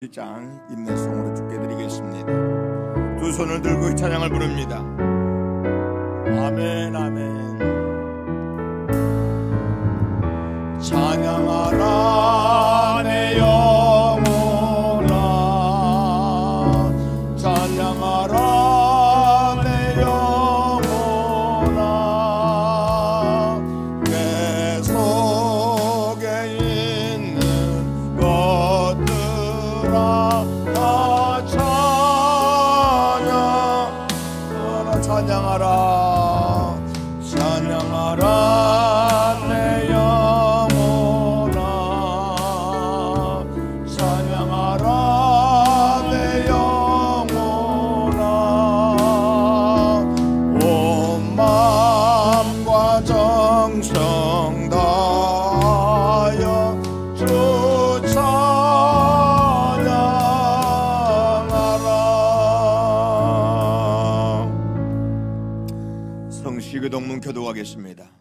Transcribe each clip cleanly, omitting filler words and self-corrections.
1장 인내송으로 주께 드리겠습니다. 두 손을 들고 이 찬양을 부릅니다. 아멘 아멘. 찬양하라 내 영혼아, 찬양하라 내 영혼아. 내 속에 있는 것들아 다 찬양하라, 찬양하라 내 영혼아, 찬양하라 내 영혼아. 온 마음과 정성 다하여 주 성시교동문 교도하겠습니다.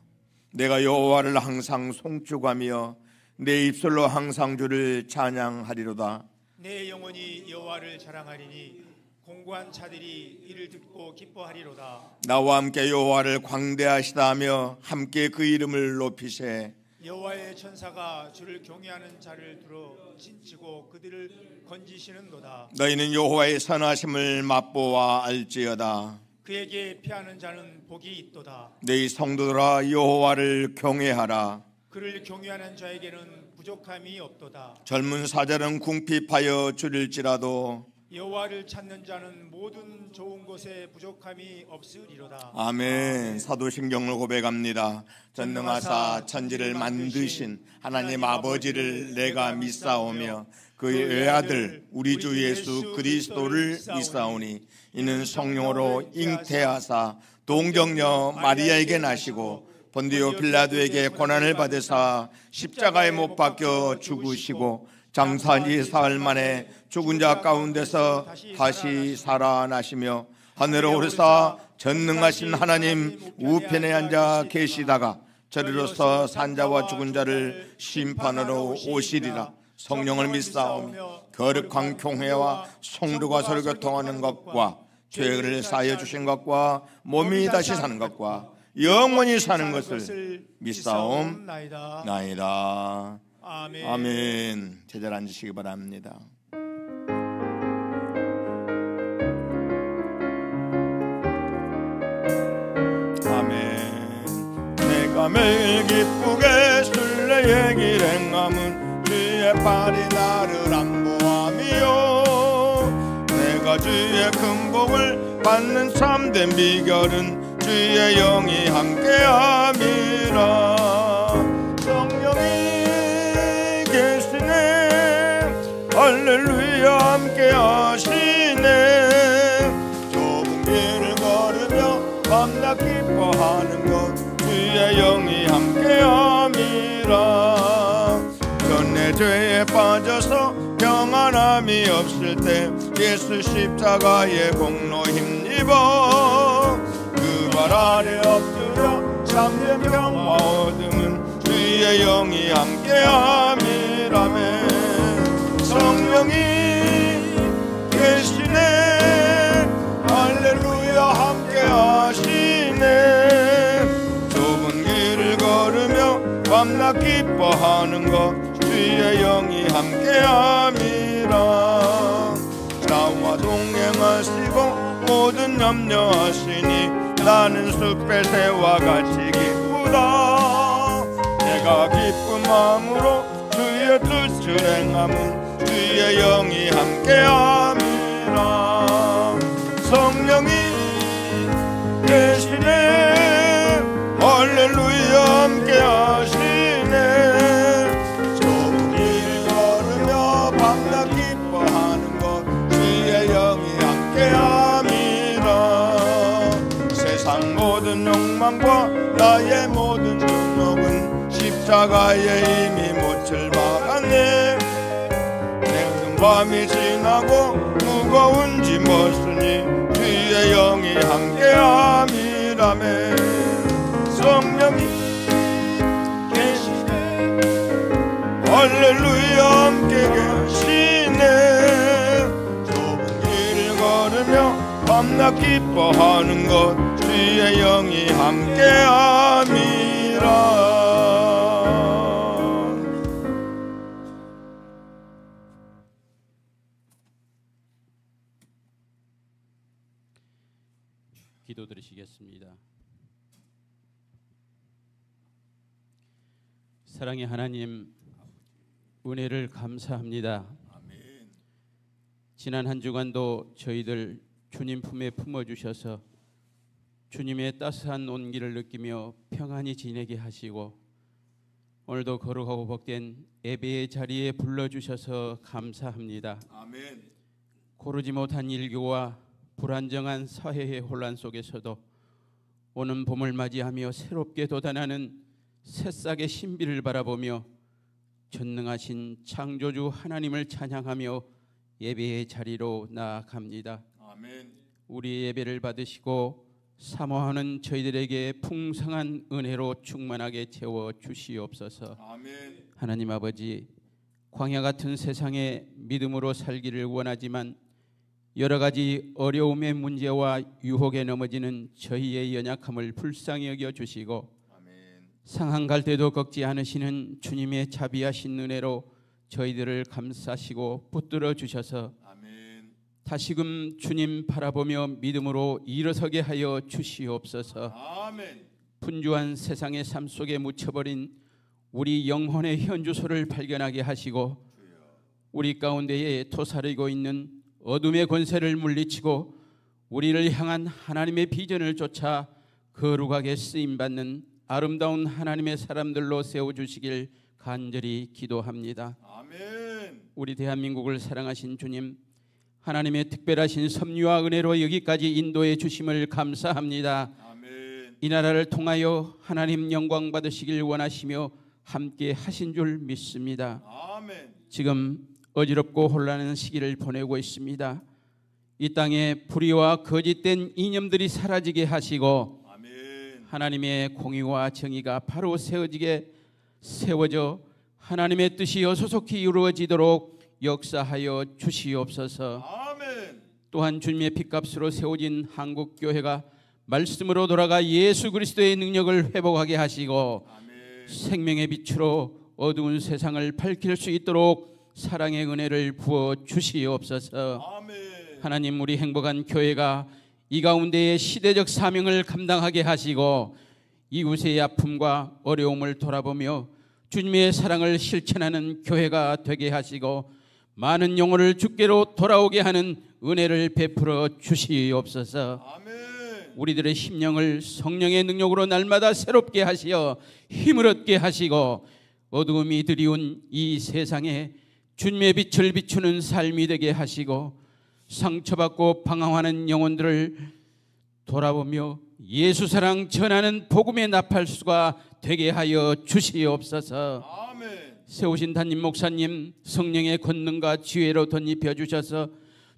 내가 여호와를 항상 송축하며 내 입술로 항상 주를 찬양하리로다. 내 영혼이 여호와를 자랑하리니 공고한 자들이 이를 듣고 기뻐하리로다. 나와 함께 여호와를 광대하시다며 함께 그 이름을 높이세. 여호와의 천사가 주를 경외하는 자를 두루 칭치고 그들을 건지시는도다. 너희는 여호와의 선하심을 맛보아 알지어다. 그에게 피하는 자는 복이 있도다. 너희 성도들아 여호와를 경외하라. 그를 경외하는 자에게는 부족함이 없도다. 젊은 사자는 궁핍하여 줄일지라도 여호와를 찾는 자는 모든 좋은 것에 부족함이 없으리로다. 아멘. 사도신경을 고백합니다. 전능하사 천지를 만드신 하나님 아버지를 내가 믿사오며 그의 외아들 우리 주 예수 그리스도를 믿사오니 이는 성령으로 잉태하사 동정녀 마리아에게 나시고 본디오 빌라도에게 고난을 받으사 십자가에 못 박혀 죽으시고 장사지 사흘 만에 죽은 자 가운데서 다시 살아나시며 하늘에 오르사 전능하신 하나님 우편에 앉아 계시다가 저리로서 산자와 죽은 자를 심판하러 오시리라. 성령을 믿사오며 거룩한 교회와 성도가 서로 교통하는 것과 죄를 사하여 주신 것과 몸이 다시 사는 것과 영원히 사는 것을 믿사옵나이다. 아멘. 아멘. 제자리 앉으시기 바랍니다. 아멘. 내가 매일 기쁘게 순례의 길 행함은 주의 팔이 나를 안보함이요. 내가 주의 큰 복을 받는 참된 비결은 주의 영이 함께함이라. 성령이 계시네, 할렐루야 함께 하시네. 좁은 길을 걸으며 밤낮 기뻐하는 것 주의 영이 함께함이라. 내 죄에 빠져서 평안함이 없을 때 예수 십자가의 공로 힘입어 그 발 아래 엎드려 참된 평화 얻음은 주의 영이 함께함이라며. 성령이 계시네, 할렐루야 함께하시네. 좁은 길을 걸으며 밤낮 기뻐하는 것 주의 영이 함께함이라. 나와 동행하시고 모든 염려하시니 나는 숲의 새와 같이 기쁘다. 내가 기쁜 마음으로 주의 뜻을 행함은 주의 영이 함께함이라. 성령이 계시네, 할렐루야 함께하시네. 세상 모든 욕망과 나의 모든 능력은 십자가에 이미 못을 박았네. 내 밤이 지나고 무거운 짐 벗으니 주의 영이 함께함이라며. 성령이 계시네, 할렐루야 함께 계시네. 밤낮 기뻐하는 것 주의 영이 함께함이라. 기도 드리시겠습니다. 사랑의 하나님, 은혜를 감사합니다. 아멘. 지난 한 주간도 저희들 주님 품에 품어주셔서 주님의 따스한 온기를 느끼며 평안히 지내게 하시고, 오늘도 거룩하고 복된 예배의 자리에 불러주셔서 감사합니다. 아멘. 고르지 못한 일교와 불안정한 사회의 혼란 속에서도 오는 봄을 맞이하며 새롭게 돋아나는 새싹의 신비를 바라보며 전능하신 창조주 하나님을 찬양하며 예배의 자리로 나아갑니다. 아멘. 우리 예배를 받으시고 사모하는 저희들에게 풍성한 은혜로 충만하게 채워 주시옵소서. 아멘. 하나님 아버지, 광야 같은 세상에 믿음으로 살기를 원하지만 여러 가지 어려움의 문제와 유혹에 넘어지는 저희의 연약함을 불쌍히 여겨 주시고, 아멘. 상한 갈 때도 걷지 않으시는 주님의 자비하신 은혜로 저희들을 감싸시고 붙들어 주셔서 아멘. 다시금 주님 바라보며 믿음으로 일어서게 하여 주시옵소서. 아멘. 분주한 세상의 삶 속에 묻혀버린 우리 영혼의 현주소를 발견하게 하시고, 우리 가운데에 토사르고 있는 어둠의 권세를 물리치고 우리를 향한 하나님의 비전을 쫓아 거룩하게 쓰임받는 아름다운 하나님의 사람들로 세워주시길 간절히 기도합니다. 아멘. 우리 대한민국을 사랑하신 주님, 하나님의 특별하신 섭리와 은혜로 여기까지 인도해 주심을 감사합니다. 아멘. 이 나라를 통하여 하나님 영광 받으시길 원하시며 함께 하신 줄 믿습니다. 아멘. 지금 어지럽고 혼란한 시기를 보내고 있습니다. 이 땅에 불의와 거짓된 이념들이 사라지게 하시고 아멘. 하나님의 공의와 정의가 바로 세워져 하나님의 뜻이 어소속히 이루어지도록 역사하여 주시옵소서. 아멘. 또한 주님의 핏값으로 세워진 한국교회가 말씀으로 돌아가 예수 그리스도의 능력을 회복하게 하시고 아멘. 생명의 빛으로 어두운 세상을 밝힐 수 있도록 사랑의 은혜를 부어 주시옵소서. 아멘. 하나님, 우리 행복한 교회가 이 가운데의 시대적 사명을 감당하게 하시고 이웃의 아픔과 어려움을 돌아보며 주님의 사랑을 실천하는 교회가 되게 하시고 많은 영혼을 주께로 돌아오게 하는 은혜를 베풀어 주시옵소서. 아멘. 우리들의 심령을 성령의 능력으로 날마다 새롭게 하시어 힘을 얻게 하시고 어두움이 드리운 이 세상에 주님의 빛을 비추는 삶이 되게 하시고 상처받고 방황하는 영혼들을 돌아보며 예수 사랑 전하는 복음의 나팔수가 되게 하여 주시옵소서. 아멘. 세우신 담임 목사님 성령의 권능과 지혜로 덧입혀 주셔서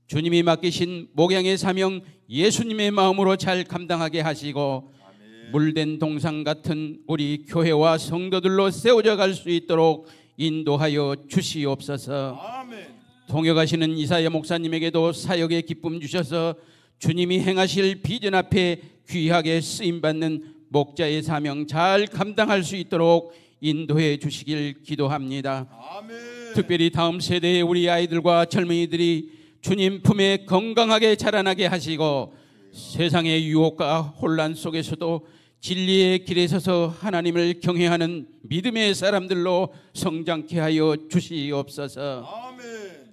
주님이 맡기신 목양의 사명 예수님의 마음으로 잘 감당하게 하시고 아멘. 물된 동상 같은 우리 교회와 성도들로 세워져 갈 수 있도록 인도하여 주시옵소서. 아멘. 통역하시는 이사야 목사님에게도 사역의 기쁨 주셔서 주님이 행하실 비전 앞에 귀하게 쓰임받는 목자의 사명 잘 감당할 수 있도록 인도해 주시길 기도합니다. 아멘. 특별히 다음 세대의 우리 아이들과 젊은이들이 주님 품에 건강하게 자라나게 하시고 세상의 유혹과 혼란 속에서도 진리의 길에 서서 하나님을 경외하는 믿음의 사람들로 성장케 하여 주시옵소서. 아멘.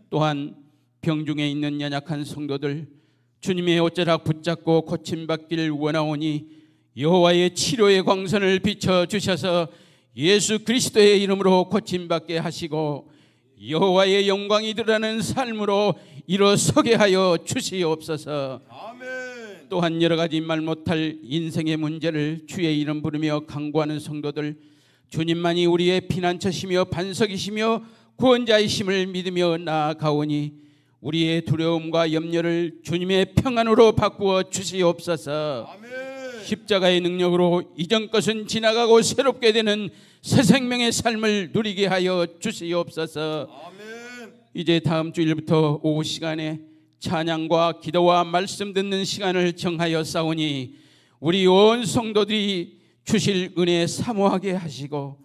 또한 병중에 있는 연약한 성도들 주님의 옷자락 붙잡고 고침받기를 원하오니 여호와의 치료의 광선을 비춰주셔서 예수 그리스도의 이름으로 고침받게 하시고 여호와의 영광이 드러나는 삶으로 일어서게 하여 주시옵소서. 아멘. 또한 여러 가지 말 못할 인생의 문제를 주의 이름 부르며 간구하는 성도들 주님만이 우리의 피난처시며 반석이시며 구원자이심을 믿으며 나아가오니 우리의 두려움과 염려를 주님의 평안으로 바꾸어 주시옵소서. 아멘. 십자가의 능력으로 이전 것은 지나가고 새롭게 되는 새 생명의 삶을 누리게 하여 주시옵소서. 아멘. 이제 다음 주일부터 오후 시간에 찬양과 기도와 말씀 듣는 시간을 정하여 싸우니 우리 온 성도들이 주실 은혜 사모하게 하시고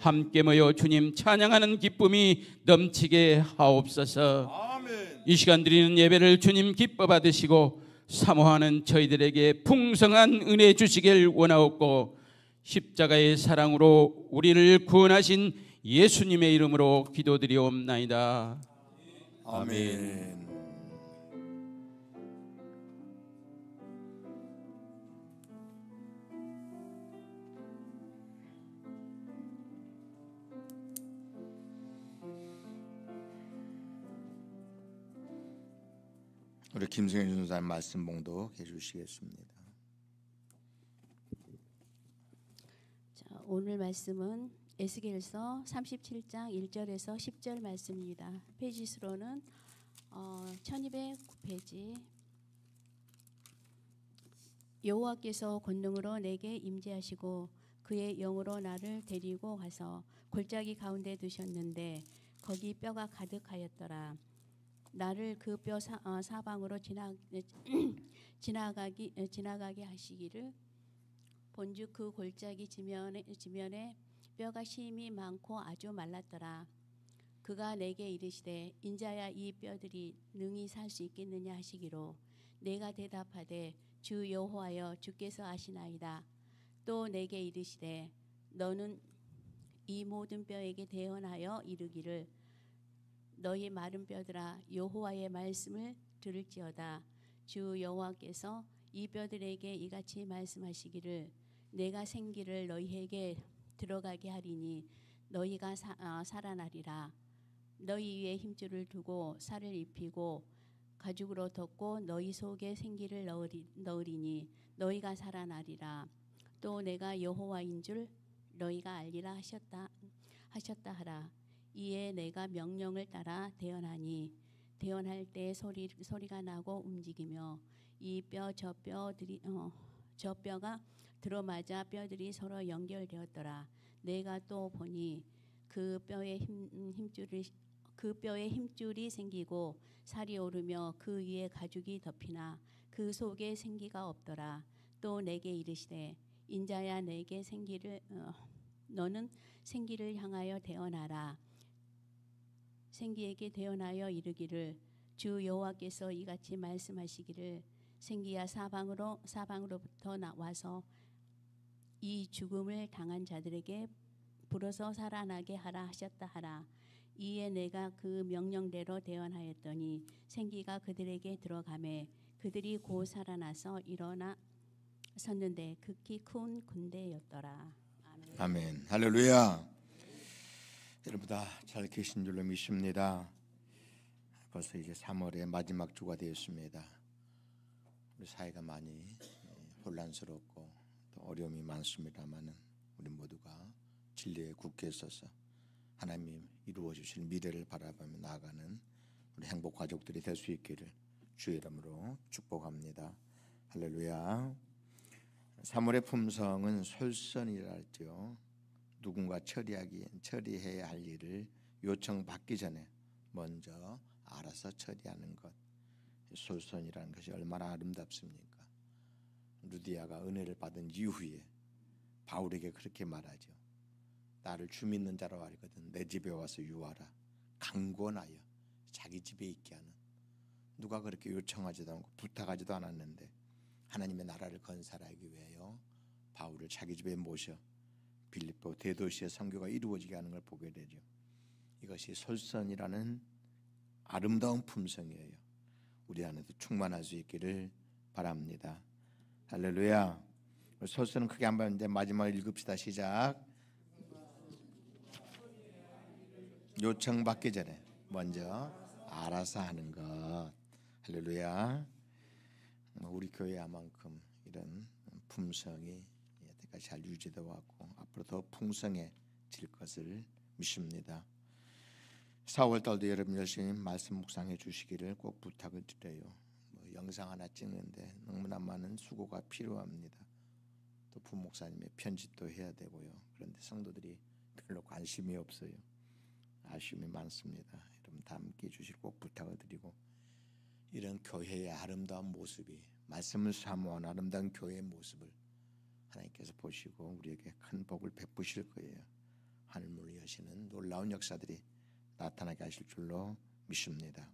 함께 모여 주님 찬양하는 기쁨이 넘치게 하옵소서. 아멘. 이 시간 드리는 예배를 주님 기뻐 받으시고 사모하는 저희들에게 풍성한 은혜 주시길 원하옵고 십자가의 사랑으로 우리를 구원하신 예수님의 이름으로 기도드리옵나이다. 아멘. 우리 김승현 전사님 말씀 봉독해 주시겠습니다. 자, 오늘 말씀은 에스겔서 37장 1절에서 10절 말씀입니다. 페이지 수로는 1209페이지. 여호와께서 권능으로 내게 임재하시고 그의 영으로 나를 데리고 가서 골짜기 가운데 두셨는데 거기 뼈가 가득하였더라. 나를 그 뼈 사방으로 지나가게 하시기를 본즉 그 골짜기 지면에 뼈가 심이 많고 아주 말랐더라. 그가 내게 이르시되 인자야 이 뼈들이 능히 살 수 있겠느냐 하시기로 내가 대답하되 주 여호와여 주께서 아시나이다. 또 내게 이르시되 너는 이 모든 뼈에게 대언하여 이르기를 너희 마른 뼈들아 여호와의 말씀을 들을지어다. 주 여호와께서 이 뼈들에게 이같이 말씀하시기를 내가 생기를 너희에게 들어가게 하리니 너희가 살아나리라. 너희 위에 힘줄을 두고 살을 입히고 가죽으로 덮고 너희 속에 생기를 넣으리니 너희가 살아나리라. 또 내가 여호와인 줄 너희가 알리라 하셨다 하라. 이에 내가 명령을 따라 대언하니 대언할 때 소리가 나고 움직이며 이 뼈 저 뼈가 들어맞아 뼈들이 서로 연결되었더라. 내가 또 보니 그 뼈에 힘줄이 생기고 살이 오르며 그 위에 가죽이 덮이나 그 속에 생기가 없더라. 또 내게 이르시되 인자야 내게 너는 생기를 향하여 대언하라. 생기에게 대언하여 이르기를 주 여호와께서 이같이 말씀하시기를 생기야 사방으로부터 나와서 이 죽음을 당한 자들에게 불어서 살아나게 하라 하셨다 하라. 이에 내가 그 명령대로 대언하였더니 생기가 그들에게 들어가매 그들이 곧 살아나서 일어나 섰는데 극히 큰 군대였더라. 아멘. 아멘. 할렐루야. 여러분 다 잘 계신 줄로 믿습니다. 벌써 이제 3월의 마지막 주가 되었습니다. 우리 사회가 많이 혼란스럽고 또 어려움이 많습니다만은 우리 모두가 진리에 굳게 서서 하나님이 이루어 주실 미래를 바라보며 나아가는 우리 행복 가족들이 될 수 있기를 주의 이름으로 축복합니다. 할렐루야. 3월의 품성은 솔선이라 했죠. 누군가 처리해야 할 일을 요청받기 전에 먼저 알아서 처리하는 것. 솔선이라는 것이 얼마나 아름답습니까? 루디아가 은혜를 받은 이후에 바울에게 그렇게 말하죠. 나를 주 믿는 자로 알거든 내 집에 와서 유하라. 강권하여 자기 집에 있게 하는. 누가 그렇게 요청하지도 않고 부탁하지도 않았는데 하나님의 나라를 건설하기 위하여 바울을 자기 집에 모셔 빌립보 대도시의 선교가 이루어지게 하는 걸 보게 되죠. 이것이 솔선이라는 아름다운 품성이에요. 우리 안에도 충만할 수 있기를 바랍니다. 할렐루야. 솔선은 크게 한 번 이제 마지막 읽읍시다. 시작. 요청받기 전에 먼저 알아서 하는 것. 할렐루야. 우리 교회만큼 이런 품성이 여태까지 잘 유지되어 왔고 앞으로 더 풍성해질 것을 믿습니다. 4월달도 여러분 열심히 말씀 묵상해 주시기를 꼭 부탁을 드려요. 영상 하나 찍는데 너무나 많은 수고가 필요합니다. 또 부목사님의 편집도 해야 되고요. 그런데 성도들이 별로 관심이 없어요. 아쉬움이 많습니다. 여러분 다 함께 해주실 꼭 부탁을 드리고 이런 교회의 아름다운 모습이, 말씀을 사모하는 아름다운 교회의 모습을 하나님께서 보시고 우리에게 큰 복을 베푸실 거예요. 하늘 문을 여시는 놀라운 역사들이 나타나게 하실 줄로 믿습니다.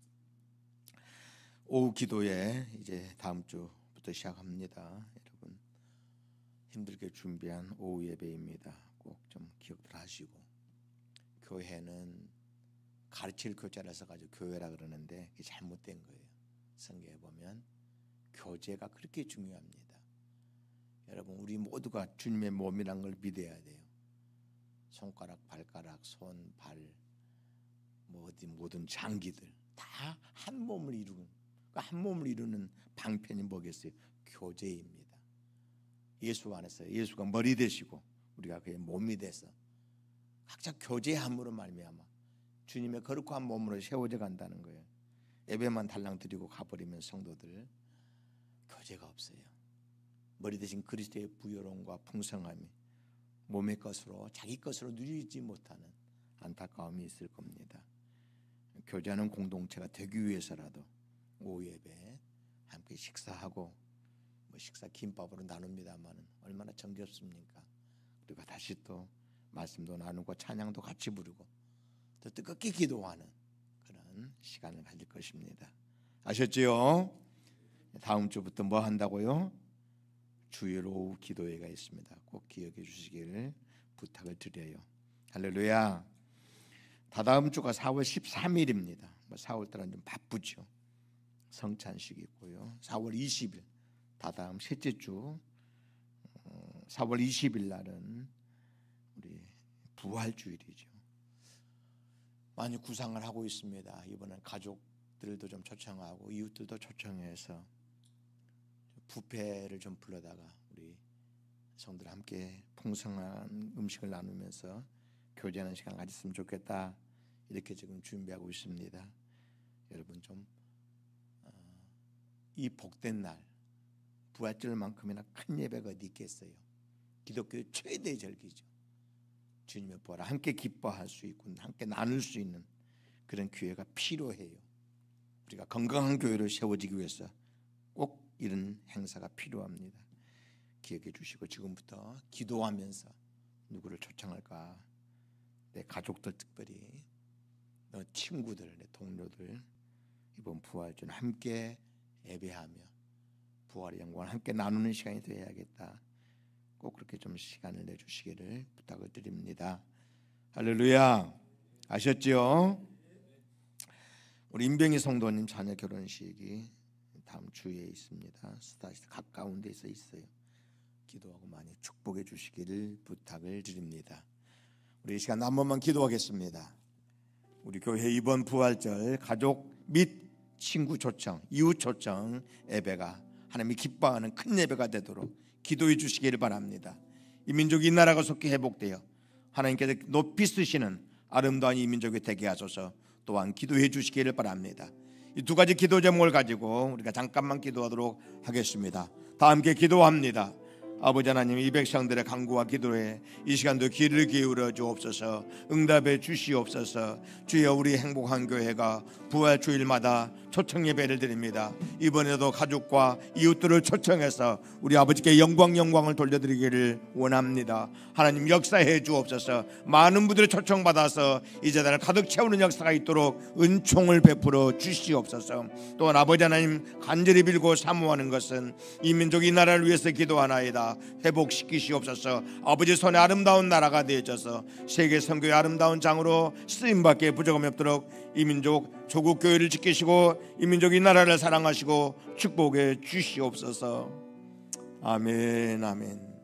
오후 기도에 이제 다음 주부터 시작합니다. 여러분 힘들게 준비한 오후 예배입니다. 꼭 좀 기억들 하시고, 교회는 가르칠 교자라서 가지고 교회라 그러는데 그게 잘못된 거예요. 성경에 보면 교제가 그렇게 중요합니다. 여러분 우리 모두가 주님의 몸이란 걸 믿어야 돼요. 손가락, 발가락, 손, 발, 뭐 어디 모든 장기들 다 한 몸을 이루는, 한 몸을 이루는 방편이 뭐겠어요? 교제입니다. 예수 안에서 예수가 머리 되시고 우리가 그의 몸이 돼서 각자 교제함으로 말미암아 주님의 거룩한 몸으로 세워져 간다는 거예요. 예배만 달랑 드리고 가버리면 성도들 교제가 없어요. 머리 대신 그리스도의 부요로움과 풍성함이 몸의 것으로, 자기 것으로 누리지 못하는 안타까움이 있을 겁니다. 교제하는 공동체가 되기 위해서라도 오후 예배 함께 식사하고, 뭐 식사 김밥으로 나눕니다만 얼마나 정겹습니까? 그리고 다시 또 말씀도 나누고 찬양도 같이 부르고 더 뜨겁게 기도하는 그런 시간을 가질 것입니다. 아셨지요? 다음 주부터 뭐 한다고요? 주일 오후 기도회가 있습니다. 꼭 기억해 주시기를 부탁을 드려요. 할렐루야. 다다음 주가 4월 13일입니다. 4월 달은 좀 바쁘죠. 성찬식이 있고요. 4월 20일 다다음 셋째 주 4월 20일 날은 우리 부활주일이죠. 많이 구상을 하고 있습니다. 이번엔 가족들도 좀 초청하고 이웃들도 초청해서 뷔페를 좀 불러다가 우리 성들 함께 풍성한 음식을 나누면서 교제하는 시간 가졌으면 좋겠다. 이렇게 지금 준비하고 있습니다. 여러분 좀 이 복된 날, 부활절만큼이나 큰 예배가 어디 있겠어요? 기독교의 최대 절기죠. 주님의 부활을 함께 기뻐할 수 있고 함께 나눌 수 있는 그런 기회가 필요해요. 우리가 건강한 교회로 세워지기 위해서 꼭 이런 행사가 필요합니다. 기억해 주시고 지금부터 기도하면서 누구를 초청할까? 내 가족들, 특별히 너 친구들, 내 동료들 이번 부활절 함께 예배하며 부활의 영광을 함께 나누는 시간이 되어야겠다. 꼭 그렇게 좀 시간을 내주시기를 부탁을 드립니다. 할렐루야. 아셨죠? 우리 임병희 성도님 자녀 결혼식이 다음 주에 있습니다. 스타시 가까운 데서 있어요. 기도하고 많이 축복해 주시기를 부탁을 드립니다. 우리 이 시간 한 번만 기도하겠습니다. 우리 교회 이번 부활절 가족 및 친구 초청, 이웃 초청 예배가 하나님이 기뻐하는 큰 예배가 되도록 기도해 주시기를 바랍니다. 이 민족이 이 나라가 속히 회복되어 하나님께서 높이 쓰시는 아름다운 이 민족이 되게 하소서. 또한 기도해 주시기를 바랍니다. 이 두 가지 기도 제목을 가지고 우리가 잠깐만 기도하도록 하겠습니다. 다 함께 기도합니다. 아버지 하나님, 이 백성들의 간구와 기도에 이 시간도 귀를 기울여 주옵소서. 응답해 주시옵소서. 주여, 우리 행복한 교회가 부활 주일마다 초청 예배를 드립니다. 이번에도 가족과 이웃들을 초청해서 우리 아버지께 영광을 돌려드리기를 원합니다. 하나님 역사해 주옵소서. 많은 분들의 초청받아서 이 재단을 가득 채우는 역사가 있도록 은총을 베풀어 주시옵소서. 또한 아버지 하나님, 간절히 빌고 사모하는 것은 이 민족이 이 나라를 위해서 기도하나이다. 회복시키시옵소서. 아버지 손에 아름다운 나라가 되어져서 세계 선교의 아름다운 장으로 쓰임받게 부족함이 없도록 이 민족 조국 교회를 지키시고 이 민족이 나라를 사랑하시고 축복해 주시옵소서. 아멘, 아멘.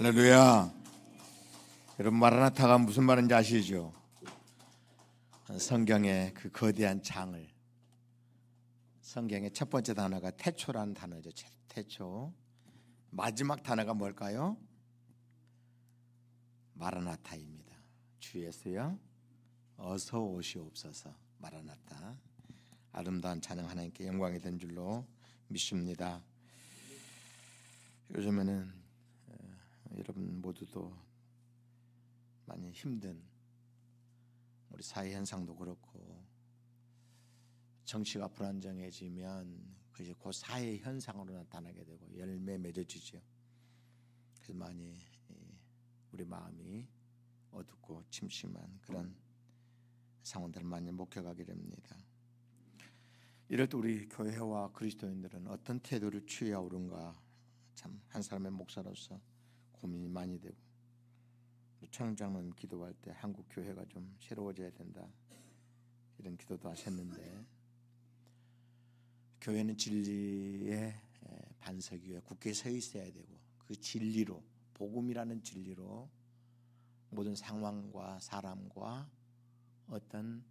할렐루야. 여러분, 마라나타가 무슨 말인지 아시죠? 성경의 그 거대한 장을, 성경의 첫 번째 단어가 태초라는 단어죠. 태초. 마지막 단어가 뭘까요? 마라나타입니다. 주 예수여 어서 오시옵소서. 마라나타. 아름다운 찬양 하나님께 영광이 된 줄로 믿습니다. 요즘에는 여러분 모두도 많이 힘든 우리 사회 현상도 그렇고, 정치가 불안정해지면 그것이 그 사회 현상으로 나타나게 되고 열매 맺어지죠. 그래서 많이 우리 마음이 어둡고 침침한 그런 상황들을 많이 목격하게 됩니다. 이럴 때 우리 교회와 그리스도인들은 어떤 태도를 취해야 옳은가, 참 한 사람의 목사로서 고민이 많이 되고, 청장님 기도할 때 한국 교회가 좀 새로워져야 된다 이런 기도도 하셨는데, 교회는 진리의 반석 위에 굳게 서 있어야 되고, 그 진리로, 복음이라는 진리로 모든 상황과 사람과 어떤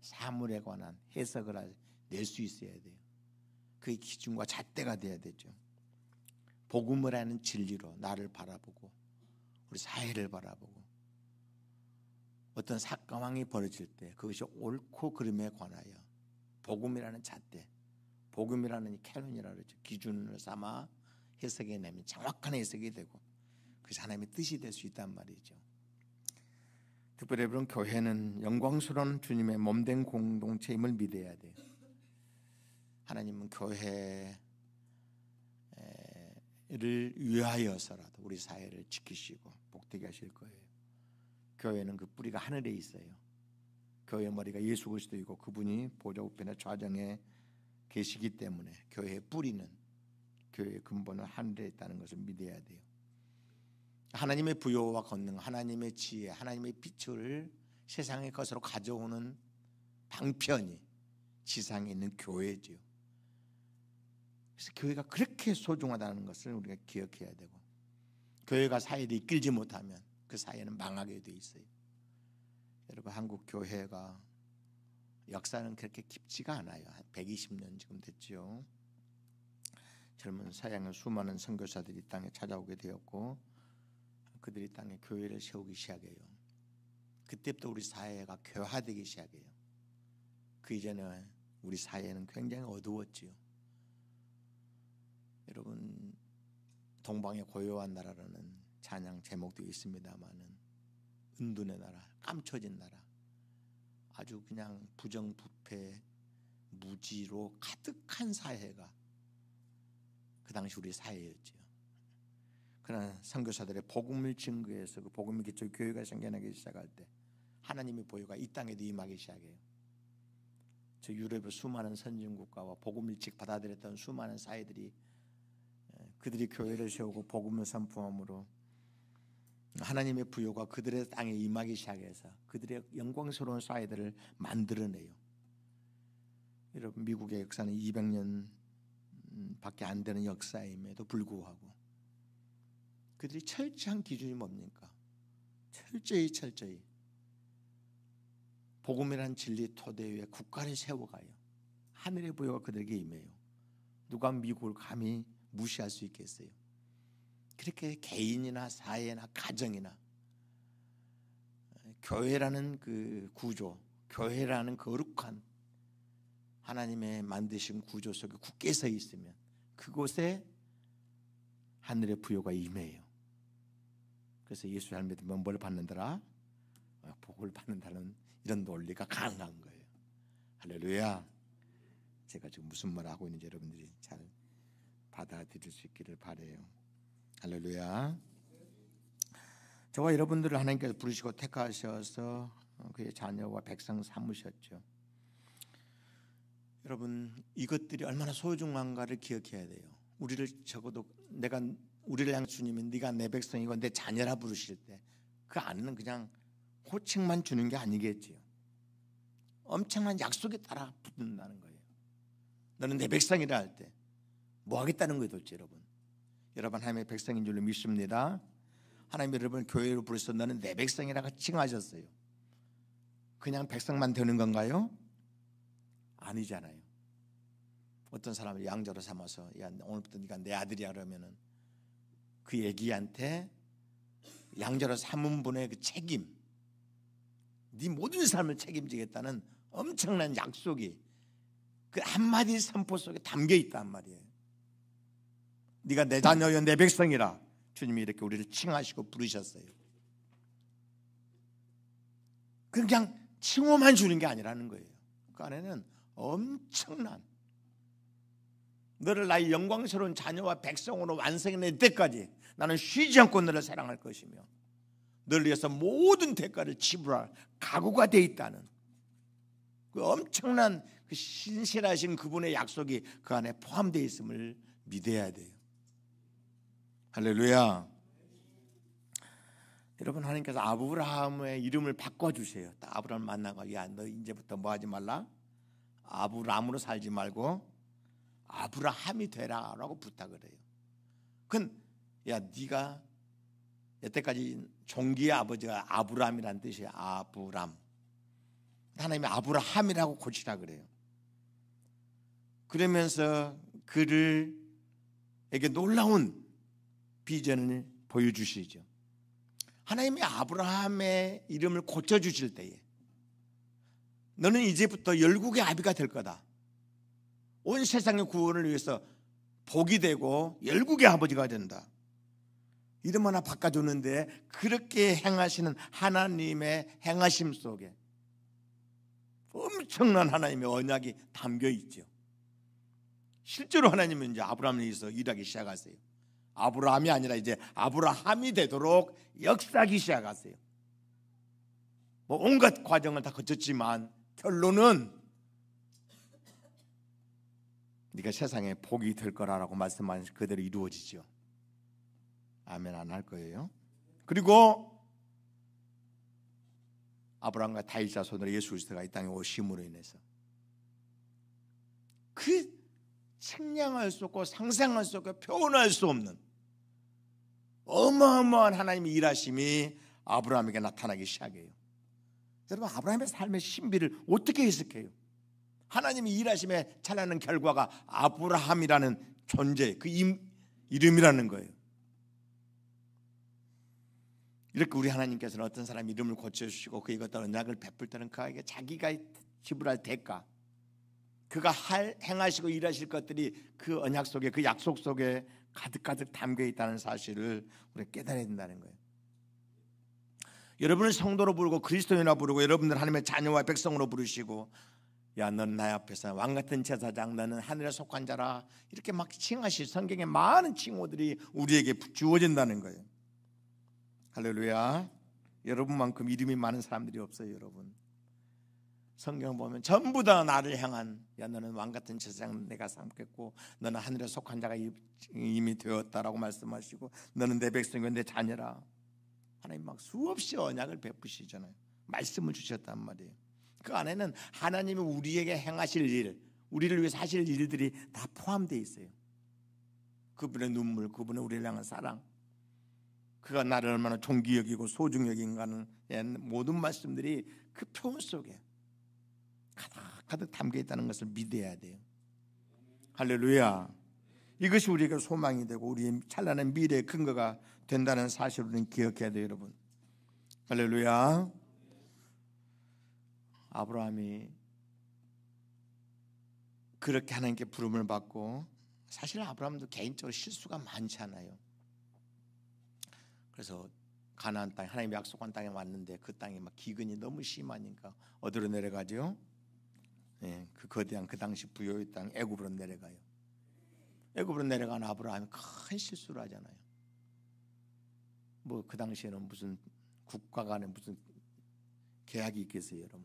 사물에 관한 해석을 낼 수 있어야 돼요. 그의 기준과 잣대가 돼야 되죠. 복음을 하는 진리로 나를 바라보고 우리 사회를 바라보고, 어떤 사건이 벌어질 때 그것이 옳고 그름에 관하여 복음이라는 잣대, 복음이라는 이 캐논이라 그러죠. 기준을 삼아 해석해 내면 정확한 해석이 되고 그것이 하나님의 뜻이 될 수 있단 말이죠. 특별히 여러분, 교회는 영광스러운 주님의 몸된 공동체임을 믿어야 돼요. 하나님은 교회를 위하여서라도 우리 사회를 지키시고 복되게 하실 거예요. 교회는 그 뿌리가 하늘에 있어요. 교회의 머리가 예수 그리스도이고 그분이 보좌 우편의 좌정에 계시기 때문에 교회의 뿌리는, 교회의 근본은 하늘에 있다는 것을 믿어야 돼요. 하나님의 부요와 권능, 하나님의 지혜, 하나님의 빛을 세상의 것으로 가져오는 방편이 지상에 있는 교회지요. 그래서 교회가 그렇게 소중하다는 것을 우리가 기억해야 되고, 교회가 사회를 이끌지 못하면 그 사회는 망하게 돼 있어요. 여러분, 한국 교회가 역사는 그렇게 깊지가 않아요. 한 120년 지금 됐죠. 젊은 서양의 수많은 선교사들이 땅에 찾아오게 되었고, 그들이 땅에 교회를 세우기 시작해요. 그때부터 우리 사회가 교화되기 시작해요. 그 이전에 우리 사회는 굉장히 어두웠지요. 여러분, 동방의 고요한 나라라는 찬양 제목도 있습니다만은, 은둔의 나라, 감춰진 나라, 아주 그냥 부정부패, 무지로 가득한 사회가 그 당시 우리 사회였죠. 그러나 선교사들의 복음을 증거해서 그 복음의 기초 교회가 생겨나기 시작할 때 하나님의 보혈가 이 땅에도 임하기 시작해요. 저 유럽의 수많은 선진국가와 복음 일찍 받아들였던 수많은 사회들이, 그들이 교회를 세우고 복음을 선포함으로 하나님의 부요가 그들의 땅에 임하기 시작해서 그들의 영광스러운 사회들을 만들어내요. 여러분, 미국의 역사는 200년 밖에 안 되는 역사임에도 불구하고 그들이 철저한 기준이 뭡니까? 철저히 복음이라는 진리 토대 위에 국가를 세워가요. 하늘의 부요가 그들에게 임해요. 누가 미국을 감히 무시할 수 있겠어요? 그렇게 개인이나 사회나 가정이나 교회라는 그 구조, 교회라는 거룩한 하나님의 만드신 구조 속에 굳게 서 있으면 그곳에 하늘의 부요가 임해요. 그래서 예수 잘 믿으면 뭘 받는다라? 복을 받는다는 이런 논리가 강한 거예요. 할렐루야. 제가 지금 무슨 말을 하고 있는지 여러분들이 잘 받아들일 수 있기를 바라요. 할렐루야. 저와 여러분들을 하나님께서 부르시고 택하셔서 그의 자녀와 백성 삼으셨죠. 여러분, 이것들이 얼마나 소중한가를 기억해야 돼요. 우리를 적어도 우리를 향해 주님이 네가 내 백성이고 내 자녀라 부르실 때 그 안에는 그냥 호칭만 주는 게 아니겠지요. 엄청난 약속에 따라 붙는다는 거예요. 너는 내 백성이라 할 때 뭐 하겠다는 거예요 도대체. 여러분 하나님의 백성인 줄로 믿습니다. 하나님 여러분 교회로 부르셔서 너는 내 백성이라고 칭하셨어요. 그냥 백성만 되는 건가요? 아니잖아요. 어떤 사람을 양자로 삼아서 야 오늘부터 네가 내 아들이야 그러면은 그 애기한테 양자로 삼은 분의 그 책임, 네 모든 삶을 책임지겠다는 엄청난 약속이 그 한마디 선포 속에 담겨 있단 말이에요. 네가 내 자녀여 내 백성이라 주님이 이렇게 우리를 칭하시고 부르셨어요. 그냥 칭호만 주는 게 아니라는 거예요. 그 안에는 엄청난 너를 나의 영광스러운 자녀와 백성으로 완성해낼 때까지 나는 쉬지 않고 너를 사랑할 것이며 너를 위해서 모든 대가를 지불할 각오가 돼 있다는 그 엄청난 그 신실하신 그분의 약속이 그 안에 포함되어 있음을 믿어야 돼요. 할렐루야. 여러분 하나님께서 아브라함의 이름을 바꿔주세요. 딱 아브라함을 만나고 야 너 이제부터 뭐 하지 말라? 아브라함으로 살지 말고 아브라함이 되라 라고 부탁을 해요. 그건 야 네가 여태까지 종기의 아버지가 아브라함이라는 뜻이에요. 아브람. 하나님이 아브라함이라고 고치라 그래요. 그러면서 그를에게 놀라운 비전을 보여주시죠. 하나님이 아브라함의 이름을 고쳐주실 때에 너는 이제부터 열국의 아비가 될 거다. 온 세상의 구원을 위해서 복이 되고 열국의 아버지가 된다. 이름 하나 바꿔줬는데 그렇게 행하시는 하나님의 행하심 속에 엄청난 하나님의 언약이 담겨 있죠. 실제로 하나님은 이제 아브라함을 위해서 일하기 시작하세요. 아브라함이 아니라 이제 아브라함이 되도록 역사하기 시작하세요. 뭐 온갖 과정을 다 거쳤지만 결론은 네가 세상에 복이 될 거라고 말씀하신 그대로 이루어지죠. 아멘 안 할 거예요. 그리고 아브라함과 다윗 자손으로 예수 그리스도가 이 땅에 오심으로 인해서 그 측량할 수 없고 상상할 수 없고 표현할 수 없는 어마어마한 하나님의 일하심이 아브라함에게 나타나기 시작해요. 여러분 아브라함의 삶의 신비를 어떻게 해석해요? 하나님이 일하심에 찬하는 결과가 아브라함이라는 존재, 그 이름이라는 거예요. 이렇게 우리 하나님께서는 어떤 사람 이름을 고쳐주시고 그에게 어떤 언약을 베풀 때는 그에게 자기가 지불할 대가, 그가 행하시고 일하실 것들이 그 언약 속에 그 약속 속에 가득가득 담겨 있다는 사실을 우리가 깨달아야 된다는 거예요. 여러분을 성도로 부르고 그리스도인으로 부르고 여러분들 하나님의 자녀와 백성으로 부르시고 야 너는 나의 앞에서 왕같은 제사장, 너는 하늘에 속한 자라 이렇게 막 칭하시 성경에 많은 칭호들이 우리에게 주어진다는 거예요. 할렐루야. 여러분만큼 이름이 많은 사람들이 없어요. 여러분 성경 보면 전부 다 나를 향한 야 너는 왕같은 제사장 내가 삼겠고 너는 하늘에 속한 자가 이미 되었다라고 말씀하시고 너는 내 백성이고 내 자녀라. 하나님 막 수없이 언약을 베푸시잖아요. 말씀을 주셨단 말이에요. 그 안에는 하나님이 우리에게 행하실 일, 우리를 위해서 하실 일들이 다 포함되어 있어요. 그분의 눈물, 그분의 우리를 향한 사랑, 그가 나를 얼마나 존귀 여기고 소중히 여긴가는 모든 말씀들이 그 표현 속에 가득가득 담겨 있다는 것을 믿어야 돼요. 할렐루야. 이것이 우리에게 소망이 되고 우리의 찬란한 미래의 근거가 된다는 사실을 우리는 기억해야 돼요. 여러분 할렐루야. 아브라함이 그렇게 하나님께 부름을 받고 사실 아브라함도 개인적으로 실수가 많잖아요. 그래서 가나안 땅 하나님이 약속한 땅에 왔는데 그 땅에 막 기근이 너무 심하니까 어디로 내려가죠? 예, 그 거대한 그 당시 부여의 땅 애굽으로 내려가요. 애굽으로 내려간 아브라함이 큰 실수를 하잖아요. 뭐 그 당시에는 무슨 국가 간에 무슨 계약이 있겠어요, 여러분?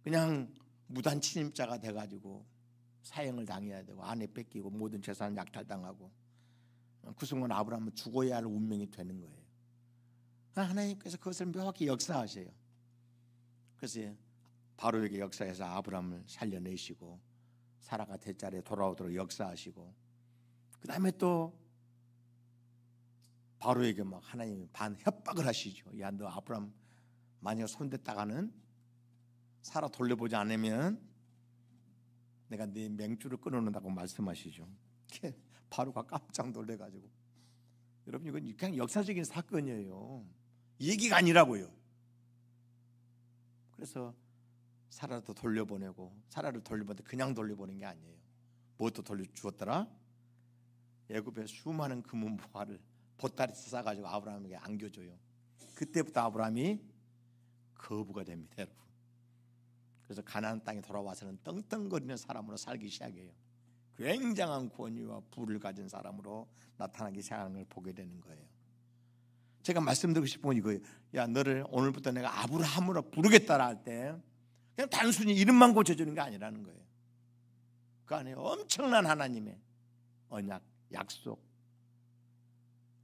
그냥 무단 침입자가 돼가지고 사형을 당해야 되고 아내 뺏기고 모든 재산 약탈당하고 그 순간 아브라함은 죽어야 할 운명이 되는 거예요. 하나님께서 그것을 명확히 역사하셔요. 그래서 바로에게 역사해서 아브라함을 살려내시고 사라가 대자리에 돌아오도록 역사하시고 그 다음에 또 바로에게 막 하나님이 반 협박을 하시죠. 야, 너 아브람 만약 손댔다가는 사라 돌려보지 않으면 내가 네 맹주를 끊어놓는다고 말씀하시죠. 바로가 깜짝 놀래가지고, 여러분 이건 그냥 역사적인 사건이에요. 얘기가 아니라고요. 그래서 사라도 돌려보내고, 사라를 돌려보는데 그냥 돌려보낸 게 아니에요. 무엇도 돌려주었더라? 애굽의 수많은 금은보화를 보따리에 싸가지고 아브라함에게 안겨줘요. 그때부터 아브라함이 거부가 됩니다, 여러분. 그래서 가나안 땅에 돌아와서는 떵떵거리는 사람으로 살기 시작해요. 굉장한 권위와 부를 가진 사람으로 나타나기 시작하는 걸 보게 되는 거예요. 제가 말씀드리고 싶은 건 이거예요. 야, 너를 오늘부터 내가 아브라함으로 부르겠다라 할 때 그냥 단순히 이름만 고쳐주는 게 아니라는 거예요. 그 안에 엄청난 하나님의 언약, 약속,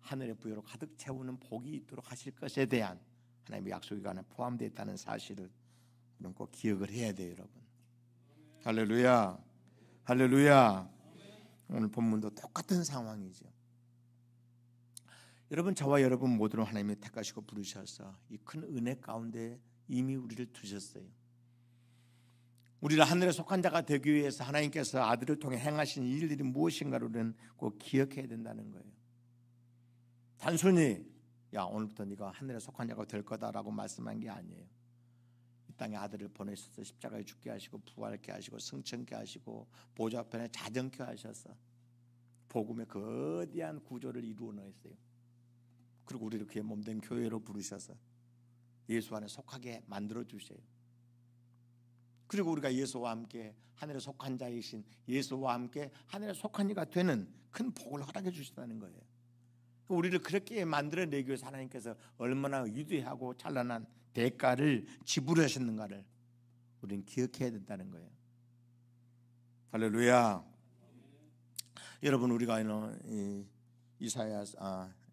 하늘의 부여로 가득 채우는 복이 있도록 하실 것에 대한 하나님의 약속이 그 안에 포함되어 있다는 사실을 우리는 꼭 기억을 해야 돼요, 여러분. 할렐루야, 할렐루야. 오늘 본문도 똑같은 상황이죠. 여러분, 저와 여러분 모두를 하나님이 택하시고 부르셔서 이 큰 은혜 가운데 이미 우리를 두셨어요. 우리를 하늘에 속한 자가 되기 위해서 하나님께서 아들을 통해 행하신 일들이 무엇인가를 우리는 꼭 기억해야 된다는 거예요. 단순히 야, 오늘부터 네가 하늘에 속한 자가 될 거다라고 말씀한 게 아니에요. 이 땅에 아들을 보내셔서 십자가에 죽게 하시고 부활케 하시고 승천케 하시고 보좌 앞에 자정케 하셔서 복음의 거대한 구조를 이루어 놓으셨어요. 그리고 우리를 그의 몸된 교회로 부르셔서 예수 안에 속하게 만들어 주세요. 그리고 우리가 예수와 함께 하늘에 속한 자이신 예수와 함께 하늘에 속한 이가 되는 큰 복을 허락해 주시다는 거예요. 우리를 그렇게 만들어내기 위해서 하나님께서 얼마나 위대하고 찬란한 대가를 지불하셨는가를 우리는 기억해야 된다는 거예요. 할렐루야. 여러분, 우리가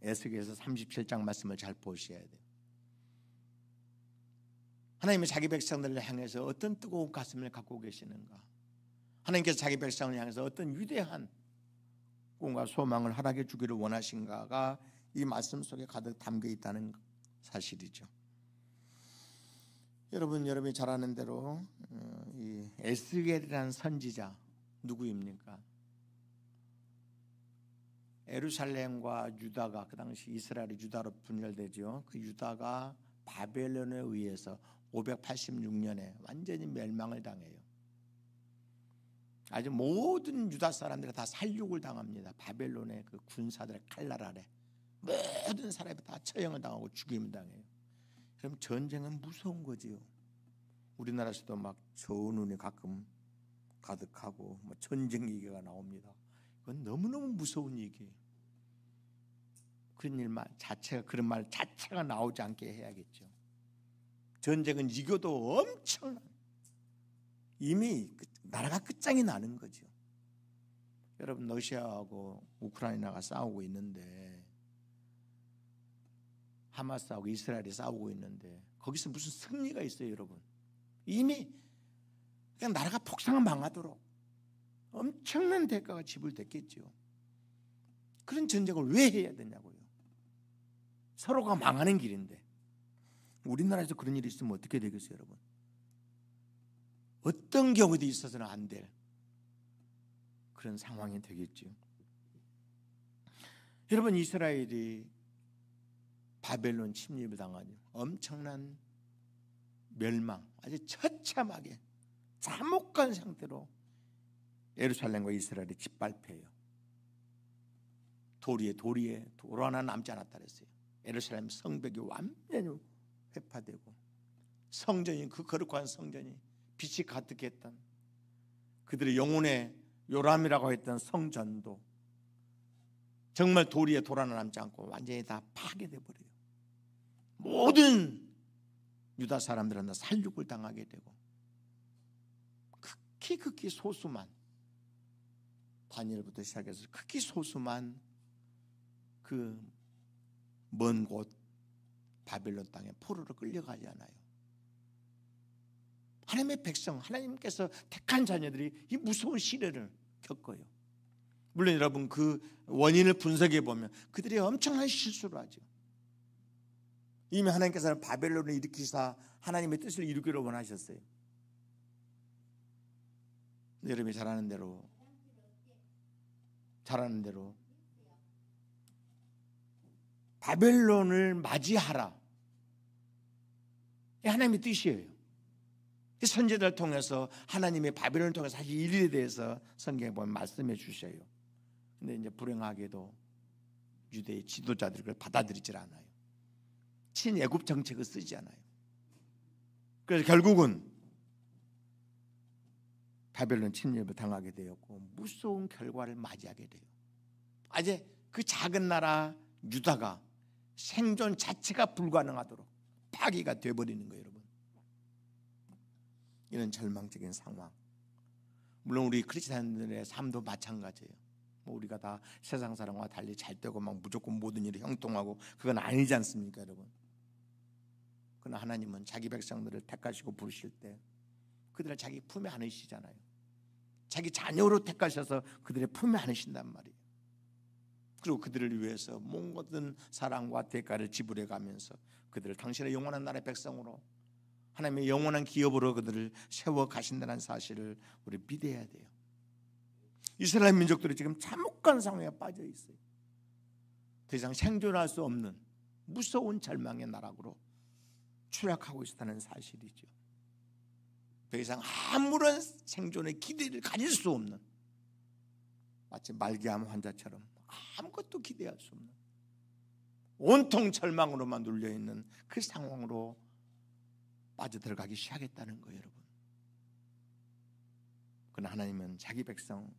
에스겔서 37장 말씀을 잘 보셔야 돼요. 하나님이 자기 백성들을 향해서 어떤 뜨거운 가슴을 갖고 계시는가, 하나님께서 자기 백성을 향해서 어떤 위대한 꿈과 소망을 허락해 주기를 원하신가가 이 말씀 속에 가득 담겨 있다는 사실이죠. 여러분이 잘 아는 대로 이 에스겔이라는 선지자 누구입니까? 예루살렘과 유다가, 그 당시 이스라엘이 유다로 분열되죠. 그 유다가 바벨론에 의해서 586년에 완전히 멸망을 당해요. 아주 모든 유다 사람들이 다 살육을 당합니다. 바벨론의 그 군사들의 칼날 아래 모든 사람이 다 처형을 당하고 죽임을 당해요. 그럼 전쟁은 무서운 거지요. 우리나라에서도 막 전운이 가끔 가득하고 뭐 전쟁 얘기가 나옵니다. 그건 너무너무 무서운 얘기예요. 그런 말 자체가 나오지 않게 해야겠죠. 전쟁은 이겨도 엄청난, 이미 나라가 끝장이 나는 거죠. 여러분, 러시아하고 우크라이나가 싸우고 있는데, 하마스하고 이스라엘이 싸우고 있는데 거기서 무슨 승리가 있어요, 여러분? 이미 그냥 나라가 폭삭 망하도록 엄청난 대가가 지불됐겠죠. 그런 전쟁을 왜 해야 되냐고요. 서로가 망하는 길인데. 우리나라에서 그런 일이 있으면 어떻게 되겠어요, 여러분? 어떤 경우도 있어서는 안 될 그런 상황이 되겠죠. 여러분, 이스라엘이 바벨론 침입을 당하죠. 엄청난 멸망, 아주 처참하게 잠혹한 상태로 예루살렘과 이스라엘이 짓밟혀요. 돌 하나 남지 않았다 그랬어요. 예루살렘 성벽이 완전히 회파되고, 성전이, 그 거룩한 성전이 빛이 가득했던 그들의 영혼의 요람이라고 했던 성전도 정말 돌 하나 남지 않고 완전히 다 파괴돼 버려요. 모든 유다 사람들은 다 살육을 당하게 되고, 극히 소수만, 다니엘부터 시작해서 극히 소수만 그 먼 곳 바벨론 땅에 포로로 끌려가지 않아요. 하나님의 백성, 하나님께서 택한 자녀들이 이 무서운 시련을 겪어요. 물론 여러분 그 원인을 분석해 보면 그들이 엄청난 실수를 하죠. 이미 하나님께서는 바벨론을 일으키사 하나님의 뜻을 이루기를 원하셨어요. 여러분이 잘 아는 대로 바벨론을 맞이하라, 이 하나님의 뜻이에요. 선지자를 통해서 하나님의 바벨론을 통해서 사실 일에 대해서 성경에 보면 말씀해 주셔요. 근데 이제 불행하게도 유대의 지도자들이 그걸 받아들이질 않아요. 친애굽 정책을 쓰지 않아요. 그래서 결국은 바벨론 침략을 당하게 되었고 무서운 결과를 맞이하게 돼요. 아재 그 작은 나라 유다가 생존 자체가 불가능하도록 파괴가 되어버리는 거예요, 여러분. 이런 절망적인 상황. 물론 우리 크리스찬들의 삶도 마찬가지예요. 뭐 우리가 다 세상 사람과 달리 잘 되고 막 무조건 모든 일이 형통하고 그건 아니지 않습니까, 여러분? 그러나 하나님은 자기 백성들을 택하시고 부르실 때 그들을 자기 품에 안으시잖아요. 자기 자녀로 택하셔서 그들의 품에 안으신단 말이에요. 그리고 그들을 위해서 모든 사랑과 대가를 지불해 가면서 그들을 당신의 영원한 나라의 백성으로, 하나님의 영원한 기업으로 그들을 세워 가신다는 사실을 우리 믿어야 돼요. 이스라엘 민족들이 지금 참혹한 상황에 빠져 있어요. 더 이상 생존할 수 없는 무서운 절망의 나락으로 추락하고 있다는 사실이죠. 더 이상 아무런 생존의 기대를 가질 수 없는, 마치 말기암 환자처럼 아무것도 기대할 수 없는 온통 절망으로만 눌려있는 그 상황으로 빠져들어가기 시작했다는 거예요, 여러분. 그러나 하나님은 자기 백성,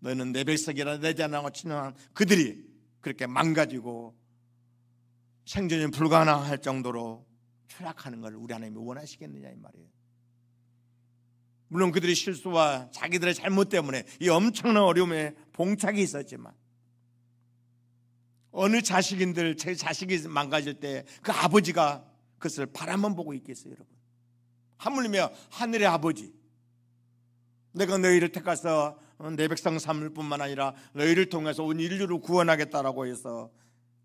너희는 내 백성이라 내 자녀라고 친언한 그들이 그렇게 망가지고 생존이 불가능할 정도로 추락하는 걸 우리 하나님이 원하시겠느냐 이 말이에요. 물론 그들의 실수와 자기들의 잘못 때문에 이 엄청난 어려움에 봉착이 있었지만, 어느 자식인들 제 자식이 망가질 때 그 아버지가 그것을 바라만 보고 있겠어요, 여러분? 하물며 하늘의 아버지, 내가 너희를 택해서 내 백성 삼을 뿐만 아니라 너희를 통해서 온 인류를 구원하겠다라고 해서